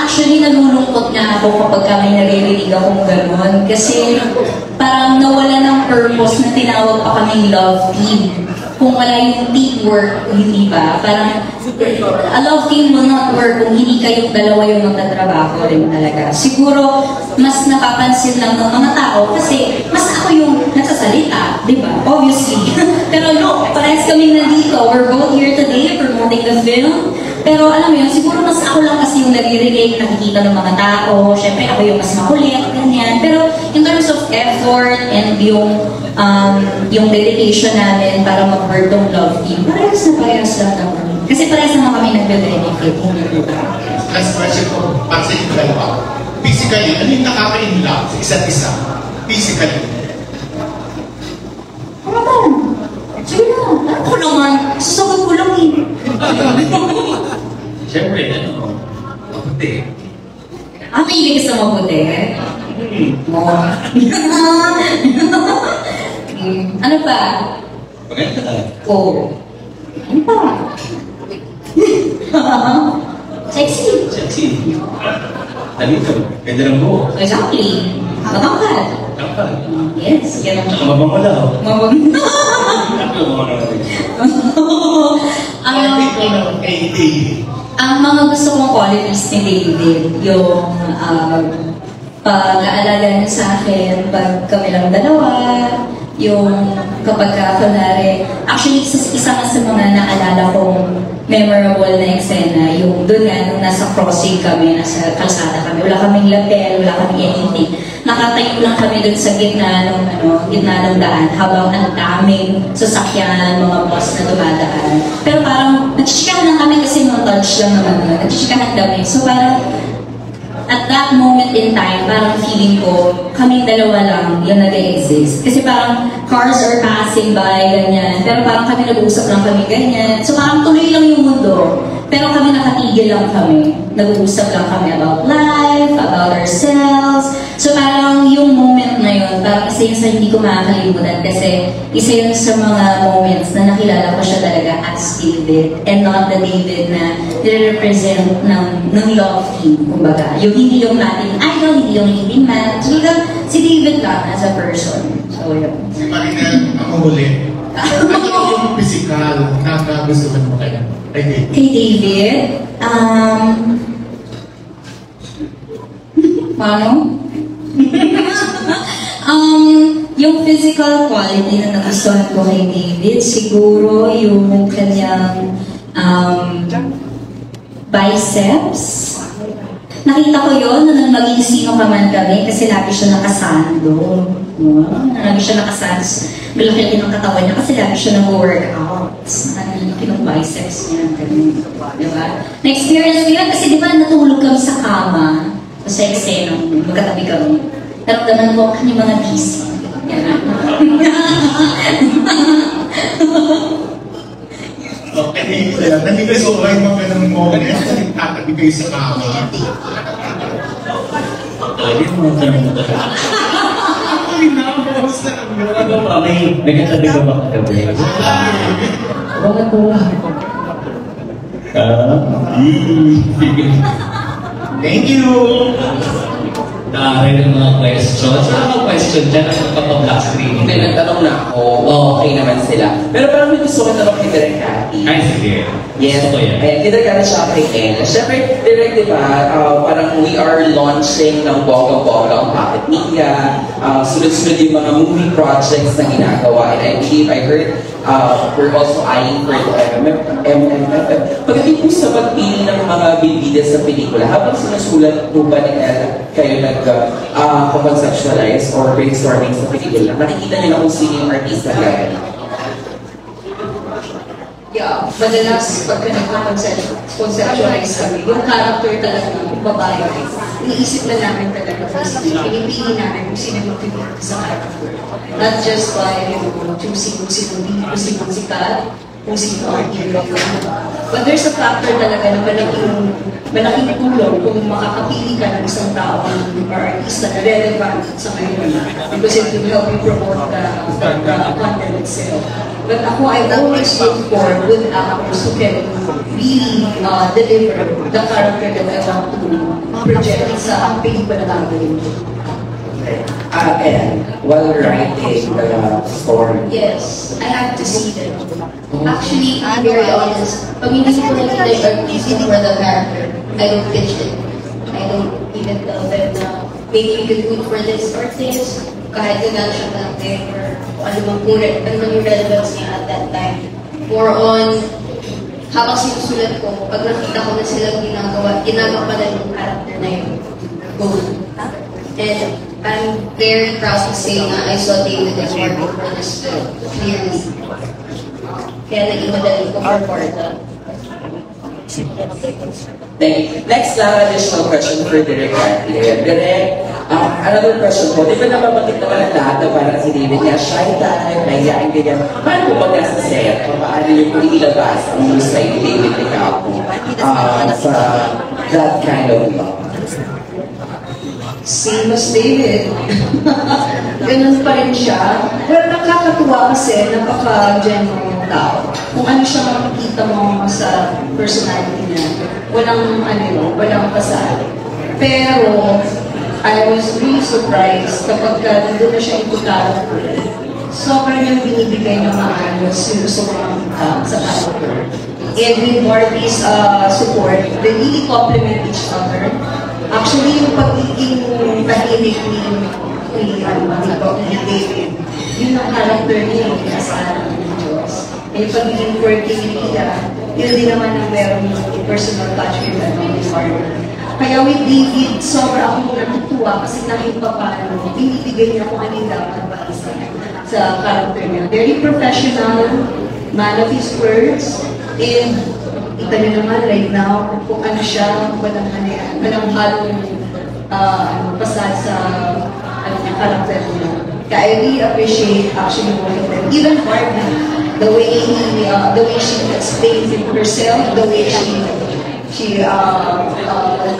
S2: Actually, nalulungkot nga ako kapag kami naririnig akong gano'n. Kasi parang nawala ng purpose na tinawag pa kaming love team. Kung wala yung teamwork, hindi ba? Parang a love team will not work kung hindi kayong dalawa yung magtatrabaho rin talaga. Siguro, mas napapansin lang ng mga tao kasi mas ako yung nagsasalita, di ba? Obviously. Pero look, parehas kaming nandito. We're both here today promoting the film. Pero alam mo yun, siguro mas ako lang kasi yung nare-relate, nakikita ng mga tao. Siyempre, ako yung mas makulit, ganyan. Pero in terms of effort and yung dedication namin para mag-work tong love team, parehas lang naman. Kasi parehas naman kami nagbe-benefit.
S1: Last question ko, para sa inyo dalawa. Physically, ano yung nakaka-in-love sa isa't isa? Physically.
S2: Ano ba? Sige na. Ako naman, sasagot ko lang eh.
S6: Siyempre, mabuti.
S2: Mahilig ka sa mabuti? Ano pa?
S6: Maganda.
S2: Oo. Ano pa? Sexy.
S6: Sexy. Talito. Ganda lang mo.
S2: Exactly. Matangkad. Yes, yan ang...
S6: Tsaka mabango lang.
S2: Mabango. Ang mga gusto kong qualities ni David, yung pag-aalala niya sa akin pag kami lang dalawa, yung kapag kunwari, actually isa nga sa mga naalala kong memorable na eksena, yung doon nga nung nasa crossing kami, nasa kalsada kami, wala kaming lapel, wala kaming anything. Nakatayo lang kami doon sa gitna ng daan habang ang daming sasakyan, mga bus na dumadaan. Pero parang nagchichikahan lang kami kasi no touch lang naman doon, nagchichikahan kami. So parang at that moment in time, parang feeling ko, kaming dalawa lang yung nag-exist. Kasi parang cars are passing by, ganyan. Pero parang kami nag-uusap lang kami, ganyan. So parang tuloy lang yung mundo. Pero kami nakatigil lang kami. Nag-uusap lang kami about life, about ourselves. So parang yung moment na yun, parang isa yun sa hindi ko makakalimutan. Kasi isa yun sa mga moments na nakilala ko siya talaga as David. And not the David na nire-represent ng love team, kumbaga. Yung hindi yung natin idol, hindi yung leading man. So si David lang as a person. So yun.
S1: Si Marina, ako huli. Ano yung physical na gusto mo kaya? Kay
S2: David? Paano? Yung physical quality na nagustuhan ko kay David, siguro yung kanyang biceps. Nakita ko yun nung maging sino ka man kami kasi lagi siya nakasando. Lagi siya nakasando. Malaki din ang katawan niya kasi lagi siya nag-workouts. Nakikita ng biceps niya. Diba? Na-experience ko yun kasi diba natulog kami sa kama sa eksena, magkatabi kami. Naramdaman ko ang kanyang mga busy.
S1: Okay, nandito ko kayo mga ganang moment na nagtatabi kayo sa kama.
S6: Hindi mo na tanong mo talaga. May katabi ka ba katabi? Bakit po ba?
S1: Thank you!
S6: Naaray ng mga questions. Mga question dyan ang magpapablock screen.
S5: May nagtanong na ako, okay naman sila. Pero parang may gusto ko tanong kay Direk Cathy.
S6: Ay, sige.
S5: Yes.
S6: Gusto ko yan.
S5: Ayan, kay Direk siya kay Ella. Siyempre, Direk, di ba, parang we are launching ng bongga-bongga ang Pocket Media. Sunod-sunod yung mga movie projects na ginagawa. And I believe, I heard, we're also eyeing for MMFF. Pagdating po sa pagpili ng mga bibida sa pelikula, habang sinusulat po ba ni Ella, kayo nag-conceptualize or brainstorming sa pelikula, nakikita niyo na kung sino yung artista gaya.
S13: Yeah, madalas pagka nagpa-conceptualize kami, yung character talaga ng babae, iniisip na namin talaga physically, pinipili namin kung sino yung pinipili sa character. Not just by choosing kung sino sikat, kung sino ang hero. But there's a factor talaga na malaking tulong kung makakapili ka ng isang tao or artista na relevant sa ngayon because it will help you promote the content itself. But ako, I always look for good actors who can really deliver the character that I want to project sa pelikula na gagawin.
S5: And while writing the story.
S12: Yes, I have to see them. Actually, I'm very honest. Pag hindi ko nakita yung artista for the character, I don't pitch it. I don't even tell them na maybe you could do it for this or this. Kahit na siya dati or ano yung relevance niya at that time. More on, habang sinusulat ko, pag nakita ko na silang ginagawa pa lang yung character na yun. And I'm very proud to say na I saw David as working for this film, clearly. Kaya naging madali ko for Porta.
S5: Thank you. Next additional question for Direk Cathy. Direk, another question po. Di ba nababanggit naman ang lahat na parang si David niya, shy type, nahiyain ganyan. Paano po ba nasa set? Paano yung kung ilabas ang husay ni David Licao sa that kind of love?
S13: Same as David. Ganun pa rin siya. Pero nakakatuwa kasi napaka-genuine yung tao. Kung ano siya makikita mo sa personality niya, walang pasal. Pero I was really surprised kapag nandun na siya into character. Sobrang yung binibigay ng maayos yung gusto ko sa character. And with Barbie's support, they really complement each other. Actually, yung pagiging tahimik ni David, yun ang character niya yung pinasarang ng Diyos. And yung pagiging quirky niya, yun din naman ang meron yung personal touch with Barbie. Kaya with David, sobra akong natutuwa kasi kahit pa paano, binibigay niya kung ano yung dapat ba sa character niya. Very professional, man of his words, and kita niyo naman right now kung ano siya, walang halong pasal sa character niya. Kaya I really appreciate actually both of them. Even Barbie, the way she explains it herself, the way she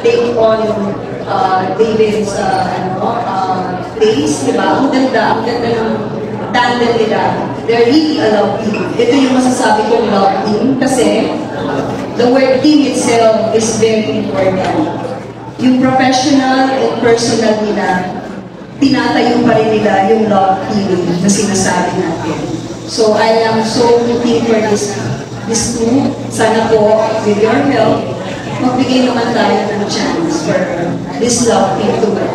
S13: take on David's place, diba? Ang ganda ng tandem nila. They're really a love team. Ito yung masasabi kong love team kasi the word team itself is very important. Yung professional and personal nila, tinatayo pa rin nila yung love team na sinasabi natin. So I am so looking for this two. Sana po, with your help, magbigay naman tayo ng chance for this love team to work.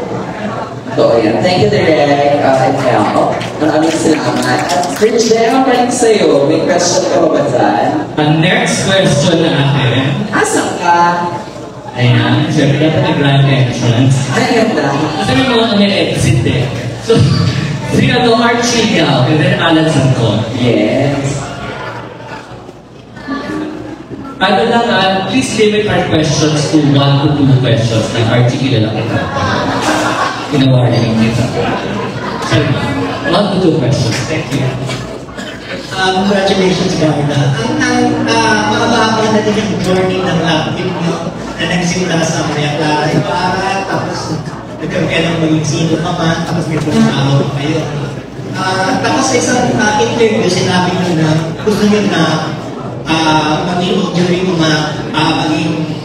S5: So, yan. Thank you, Direk and Mel. Maraming salamat. Rich, dahil maraming sa'yo. May question ka ba dyan?
S6: Ang next question na akin.
S5: Asan ka?
S6: Ayan, siyempre dapat may grand entrance.
S5: Ayan na.
S6: Kasi may mga kami exit eh. So, sino to? Archie Gal, and then Alan Santon.
S5: Yes.
S6: Ano lang, please limit our questions to 1 to 2 questions. Like Archie, kilala kita. Kinawarning kita. Sorry, 1 to 2 questions. Thank you.
S15: Congratulations, Barda. Ang makababa na din yung journey ng love team nyo na nagsimula sa Maria Clara Ibarra, tapos nagkaroon kayo ng maging sino ka man, tapos may pagkakawa pa kayo. Tapos sa isang interview, sinabi nyo na gusto nyo na maging injury mo maging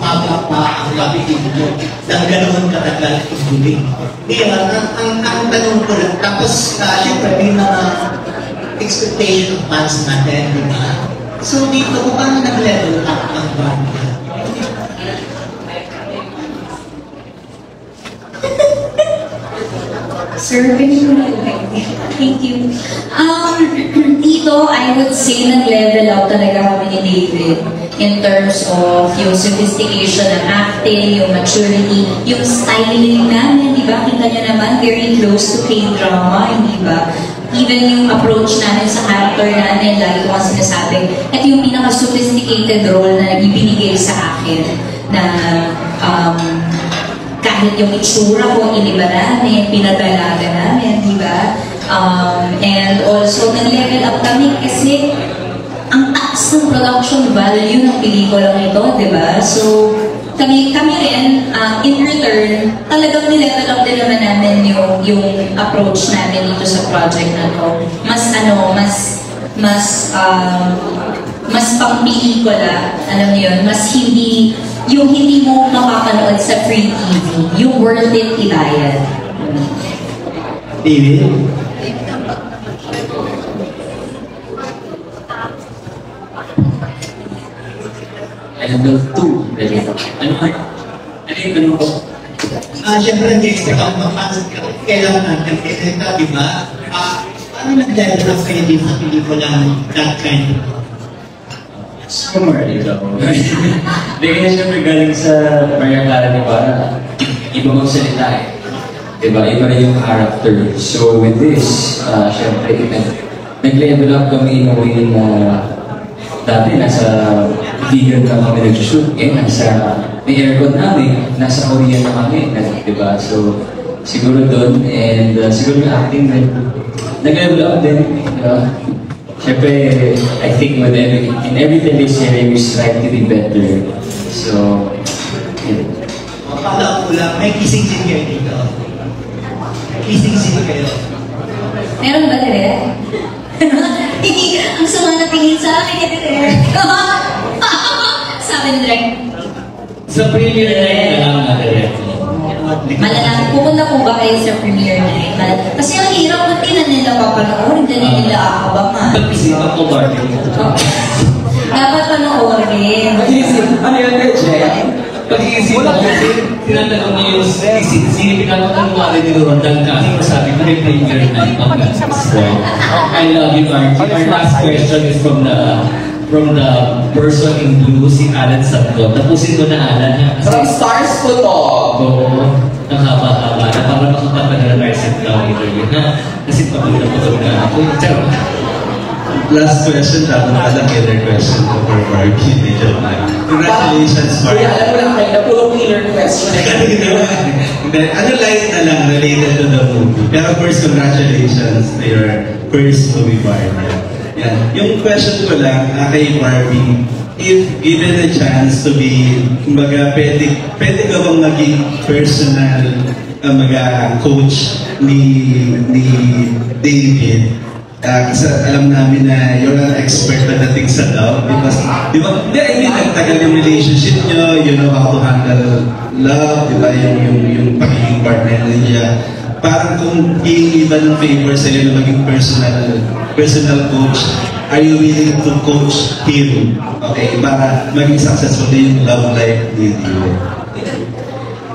S15: mabak pa ang love team nyo ng ganoon katagal injury. Ang tanong ko lang, tapos syempre may mga expectation of fans natin, di ba? So dito, kung paano nag-level up ang band niya?
S2: Sir, thank you. Dito, I would say nag-level up talaga kami ni David in terms of yung sophistication ng acting, yung maturity, yung styling namin, di ba? Kita nyo naman, very close to K-drama, hindi ba? Even yung approach namin sa character namin, lagi ko kasi sinasabi, at yung pinaka-sophisticated role na ibinigay sa akin na kahit yung itsura ko, iniba namin, pinadalaga namin, di ba? And also, nag-level up kami kasi ang taas ng production value ng pelikulang ito, di ba? So, kami rin, in return, talagang nilevel up din naman namin yung approach namin dito sa project na to. Mas pang pelikula, alam niyo yun, mas hindi, yung hindi mo makakanood sa free TV, yung worth it ibayad.
S15: David?
S4: Level 2. Ano yung tanong ko?
S15: Siyempre, hindi-expect ako mapasok ka. Kailangan natin ito, di ba? Paano nag-level up kayo din sa pelikulang that kind of?
S4: Summer dito. Hindi kaya siyempre galing sa Maria Clara Ibarra. Iba magsalita eh. Diba? Iba rin yung character. So with this, siyempre, nag-level up kami in a way na dati nasa vegan na kami nag-shoot. May aircon namin, nasa Korea na kami. Diba? So siguro doon, and siguro yung acting din. Nag-level up din. Diba? Siyempre, I think with in everything they say, we strive to be better. So,
S15: Pala ko lang, may kissing scene kayo dito. Kissing scene kayo.
S2: Meron ba, Direk? Ang sama na tingin sa akin, Direk. Sa akin, Direk.
S6: Sa premiere night na lang na Direk.
S2: Malalaman, pupunta po ba kayo sa premiere night? Kasi ang hirap na na nila papanoorin, hindi nila aabangan.
S6: Pag-isipan ko ba?
S2: Dapat panoorin.
S5: Ano yun, Jay?
S6: Pag-iisip ko kasi tinatanong niyo yung sino pinatanong mo rin ni Rondal kasi masabi ko rin na yung girl na ito. I love you, Margie. Our last question is from the person in blue, si Alan Santo. Tapusin ko na Alan.
S5: From Stars po to.
S6: Oo. Ang haba-haba na para makapagpadala tayo sa interview na. Kasi pagod na ako. Charot.
S16: Last question, tapos na killer question ko for Barbie. Medyo congratulations, Barbie.
S5: Alam mo lang kayo na puro killer question.
S16: Ano light na lang related to the movie. Pero first, congratulations to your first movie, Barbie. Yan. Yung question ko lang kay Barbie, if given a chance to be, kumbaga, pwede ka bang maging personal coach ni David? Kasi alam namin na you're an expert pagdating sa love because, di ba, nagtagal yung relationship nyo, you know how to handle love, di ba, yung pagiging partner niya. Parang kung iiba ng favor sa'yo na maging personal coach, are you willing to coach him, okay, para maging successful yung love life with you?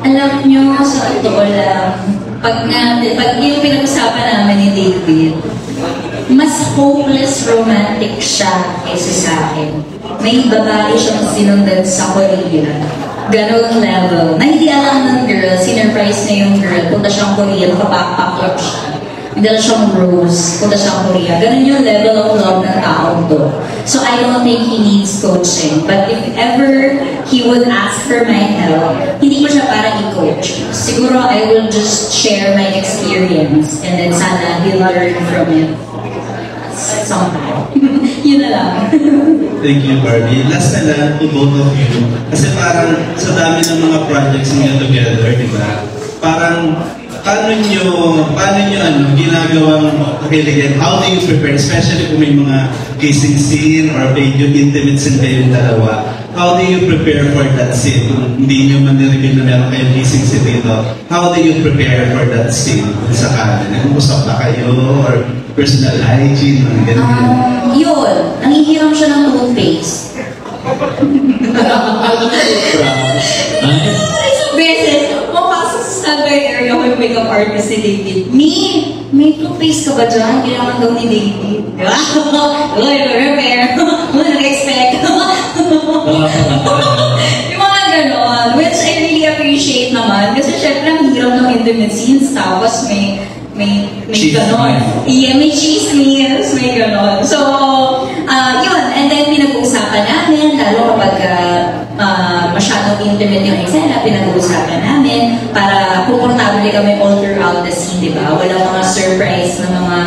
S2: Alam nyo, sa totoo lang, pag yung pinag-usapan namin ni David, mas hopeless romantic siya kaysa sa akin. May babae siyang sinundan sa Korea. Ganong level. Na hindi alam ng girl, sinurprise niya yung girl. Punta siyang Korea, nakabackpack siya. Dala siyang rose, punta siyang Korea. Ganon yung level of love ng taong to. So I don't think he needs coaching. But if ever he would ask for my help, hindi ko siya para i-coach. Siguro I will just share my experience and then sana he'll learn from it. Somehow. Yun na lang.
S16: Thank you, Barbie. Last na lang to both of you. Kasi parang sa dami ng mga projects niyo together, di ba? Parang paano nyo ginagawang kailangan? How do you prepare? Especially kung may mga kissing scene or medyo intimate scene kayong dalawa. How do you prepare for that scene? Kung hindi nyo man nire-reveal na meron kayong kissing scene dito, how do you prepare for that scene? Kung sakali, nag-usap na kayo or personal hygiene, mga ganyan.
S2: Yun, nangihiram siya ng toothpaste. Isang beses, mapasok sa standby area ko yung makeup artist si David. May toothpaste ka ba dyan? Kailangan daw ni David. Uy, repair. Nag-expect. Yung mga ganon, which I really appreciate naman. Kasi syempre, ang hirap ng intimate scenes. Tapos may ganon. Yeah, may chismis, may ganon. So, yun. And then, pinag-uusapan namin, lalo kapag masyadong intimate yung eksena, pinag-uusapan namin para komportable kami all throughout the scene, di ba? Walang mga surprise na mga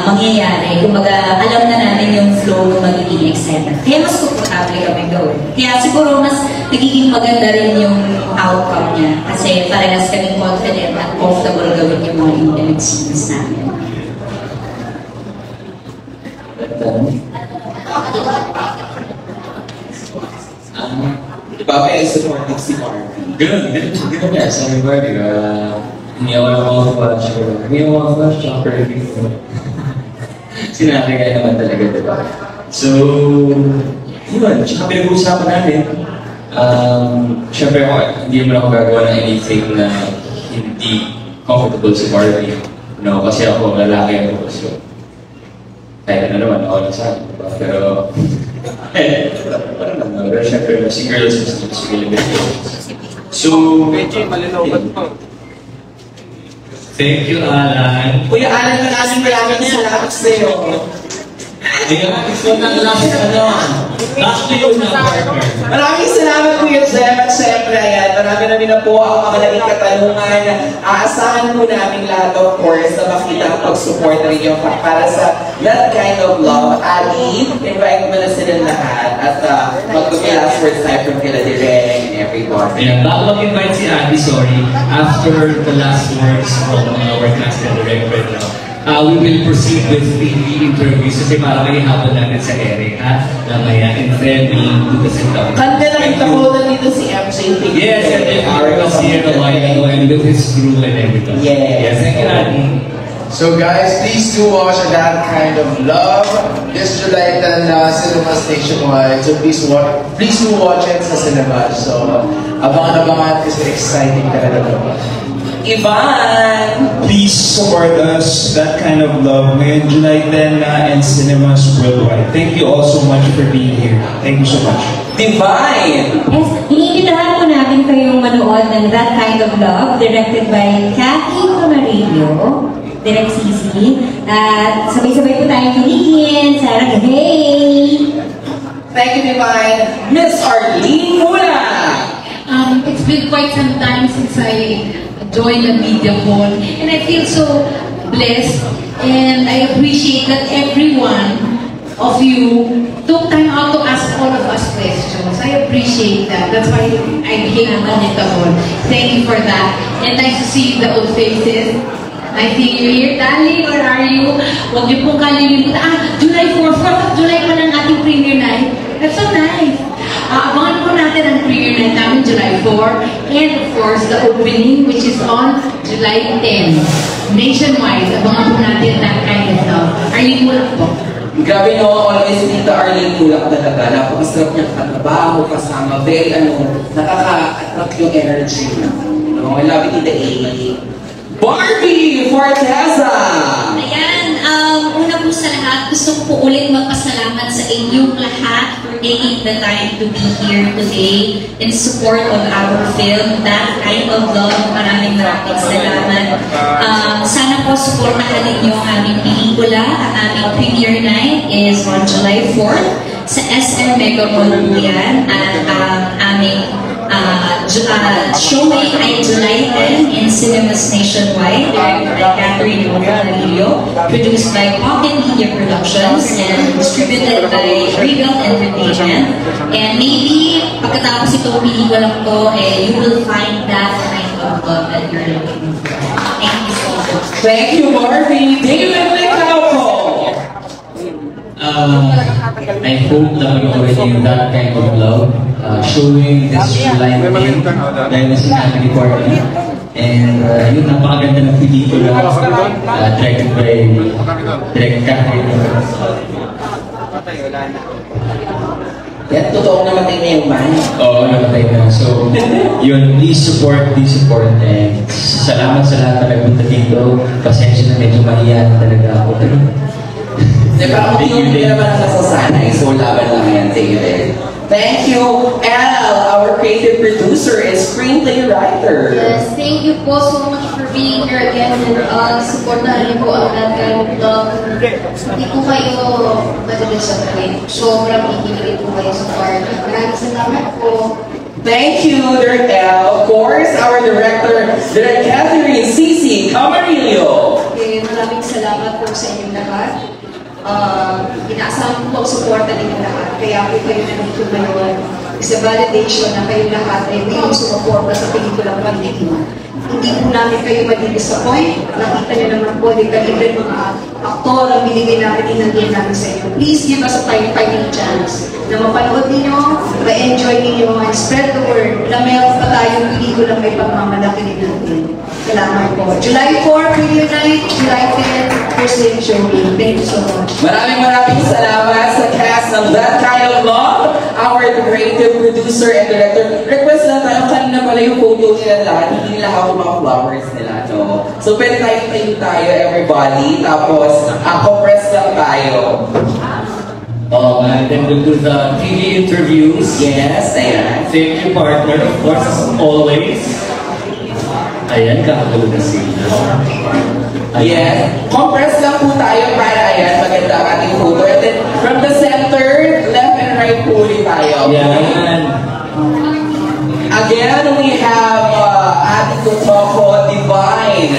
S2: mangyayari. Kumbaga, alam na namin yung flow ng magiging eksena. Kaya mas komportable kami gawin. Kaya siguro mas nagiging maganda rin yung outcome niya. Kasi parehas kaming confident at comfortable gawin yung mga intimate scenes namin.
S5: Diba, may supporting si Barbie?
S4: Ganun yan. Sabi Barbie, hindi ako nakaka-watch or hindi ako nakaka-watch after everything. Sinabi kaya naman talaga, diba? So, yun. Tsaka pinag-uusapan natin. Siyempre, hindi mo ako gagawa ng anything na hindi comfortable si Barbie. No, kasi ako, lalaki ako. So, kahit ano naman, ako lang sa akin, diba? Pero, pero siyempre, si girls mas limitations. So,
S6: thank you, Alan.
S5: Kuya Alan, maraming salamat sa'yo.
S6: Ayun, gusto na last to you na partner.
S5: Maraming salamat Kuya Jem at syempre ayan, marami na po ang mga naging katanungan. Aasahan po namin lahat of course na makita ang pag-support rin yung para sa that kind of love. Ali, invite mo na silang lahat at mag-last words tayo from kila Direk and everyone.
S6: Yeah, bago mag-invite si Adi, sorry, after the last words from our cast and director, we will proceed with the interviews kasi para may habol natin sa Eric, ha? Namaya. And then we'll do the sit-down.
S5: Kanta lang ito ko nandito si MC.
S6: Yes, and then Eric was here a while ago and with his crew and everything. Yes, thank you, Adi.
S9: So guys, please do watch That Kind of Love this July 10 cinemas nationwide. So please do watch it sa cinema. So abangan kasi exciting talaga ito.
S5: Ivan!
S10: Please support us, That Kind of Love, ngayon July 10 and cinemas worldwide. Thank you all so much for being here. Thank you so much.
S5: Divine!
S2: Yes, iniimbitahan po namin kayong manood ng That Kind of Love, directed by Cathy Camarillo, Direct CC. At sabay-sabay po tayong kiligin. Sarah, hey!
S5: Thank you, Divine. Miss Arlene Mula!
S14: It's been quite some time since I joined the media hall, and I feel so blessed, and I appreciate that everyone of you took time out to ask all of us questions. I appreciate that. That's why I became a Manita Hall. Thank you for that. And nice to see the old faces. I see you here. Dali, where are you? Huwag niyo pong kalilimutan. July 4, 4th of July pa lang ating premiere night. That's so nice. Abangan po natin ang premiere night namin July 4. And of course, the opening which is on July 10. Nationwide. Abangan po natin That Kind of Love. Arlene Mulak po.
S5: Grabe no, always Tita Arlene Mulak talaga. Napakasarap niyang katrabaho, kasama. Very nakaka-attract yung energy. No, I love it, Tita A. Barbie Forteza!
S2: Ayan, una po sa lahat, gusto ko po ulit magpasalamat sa inyong lahat for taking the time to be here today in support of our film, That Kind of Love. Maraming salamat. Sana po supportahan ninyo ang aming pelikula. Ang aming premiere night is on July 4th sa SM Mega Mall po yan. At aming showing ay July 10 in cinemas nationwide, directed by Catherine Camarillo, produced by Pocket Media Productions, and distributed by Regal Entertainment. And maybe, pagkatapos itong pelikula ko, you will find that kind of love that you're looking for. Thank you so much.
S5: Thank you, Barbie. David Licauco!
S4: I hope na manood yung That Kind of Love, showing this July 10 dahil na sinabi ni Courtney. And yun, napakaganda ng pelikula, directed by Direct Catherine.
S5: Yan, totoong namatay na yung man.
S4: Oo, namatay na. So, yun, please support, and salamat sa lahat na nagpunta dito. Pasensya na medyo mahiyan talaga ako.
S5: Diba, kung hindi naman ang nasasanay, so laban lang yan, David. Thank you, Elle, our creative producer and screenplay writer.
S12: Yes, thank you po so much for being here again and supportahan niyo po ang That Kind of Love. Hindi po kayo madidisappoint. Sobrang ikiligin po kayo sa part. Maraming salamat po.
S5: Thank you, Direct Elle. Of course, our director, Direct Catherine Cici Camarillo.
S13: Okay, maraming salamat po sa inyong lahat. Inaasahan po ang suporta ninyo lahat. Kaya po kayo nandito ngayon. It's a validation na kayo lahat ay willing sumuporta sa pelikulang Pandemya. Hindi po namin kayo madi-disappoint. Nakita nyo naman po, di kalibre mga aktor ang binigay namin, inandiyan namin sa inyo. Please give us a fighting chance na mapanood ninyo, ma-enjoy ninyo, and spread the word na meron pa tayong pelikulang may pagmamalaki din natin. Salamat po. July 4, premiere night. July 10, first day showing. Thank you so much.
S5: Maraming salamat sa cast ng That Kind of Love, our creative producer and director. Request lang tayo, kanina pala yung photo nila lahat, hindi nila hawak mga flowers nila, no? So pwede tayo, everybody, tapos compress lang tayo.
S6: And then we'll do the TV interviews.
S5: Yes, ayan.
S6: Thank you, partner, of course, as always. Ayan, kakagulo na sila.
S5: Yes. Compress lang po tayo para ayan, maganda ang ating photo. And then, from the center, left and right po ulit tayo.
S6: Yan.
S5: Again, we have ating Totoko Divine,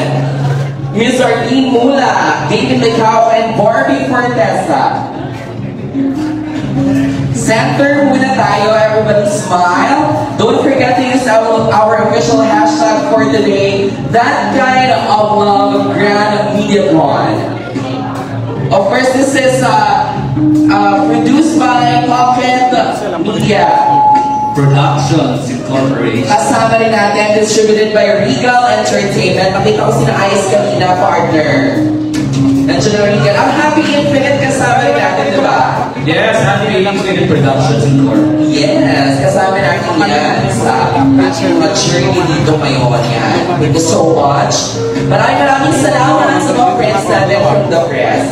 S5: Miss Arlene Mula, David Licauco, and Barbie Forteza. Center muna tayo, everybody smile. Don't forget to use our official hashtag for today, That Kind of Love Grand Media One. Of course, this is produced by Pocket Media
S6: Productions Incorporated.
S5: Kasama rin natin, distributed by Regal Entertainment. Makita ko sina Ice kanina, partner. Nandiyan na Regal. Ang Happy Infinite kasama rin natin, di ba?
S6: Yes, Happy Infinite Productions Incorporated.
S5: Yes, kasama natin yan sa journey dito ngayon yan. Thank you so much. Maraming salamat sa mga friends natin from the press.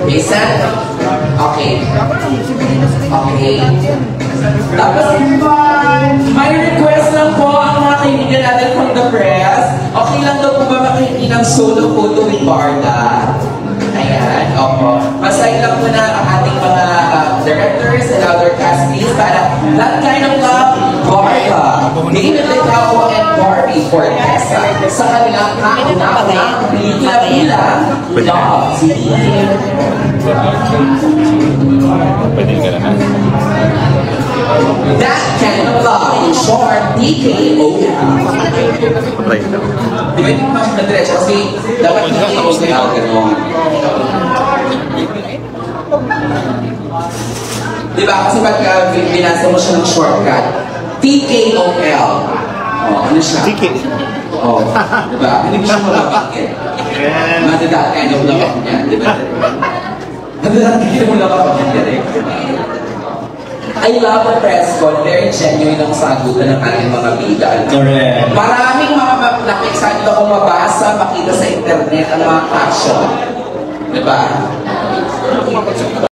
S5: Listen? Okay. Okay. Tapos, may request lang po ang mga kaibigan natin from the press. Okay lang daw po ba makinig ng solo photo with Barda? Ayan, opo. Masay lang muna ang ating mga directors and other castees para that kind of love, Barda, David Licao and Barbie Fortesa sa kanilang kauna-unang pelikula bilang Love Team.
S3: Pwede ka na.
S5: That kind of love, in short, DKO.
S3: Right now.
S5: Di ba yung mas madiretso kasi dapat DKO na yung gano'n. Di ba kasi pagka binasa mo siya ng shortcut, TKOL. Oh, ano siya? TK. Oh, di ba? Hindi mo siya malapakit. Madadat kind of love niya, di ba? Madadat kind of love niya, di ba? I love the press con. Very genuine ang sagutan ng ating mga bida.
S6: Correct.
S5: Maraming mga na-excited ako mabasa, makita sa internet ang mga caption. Diba?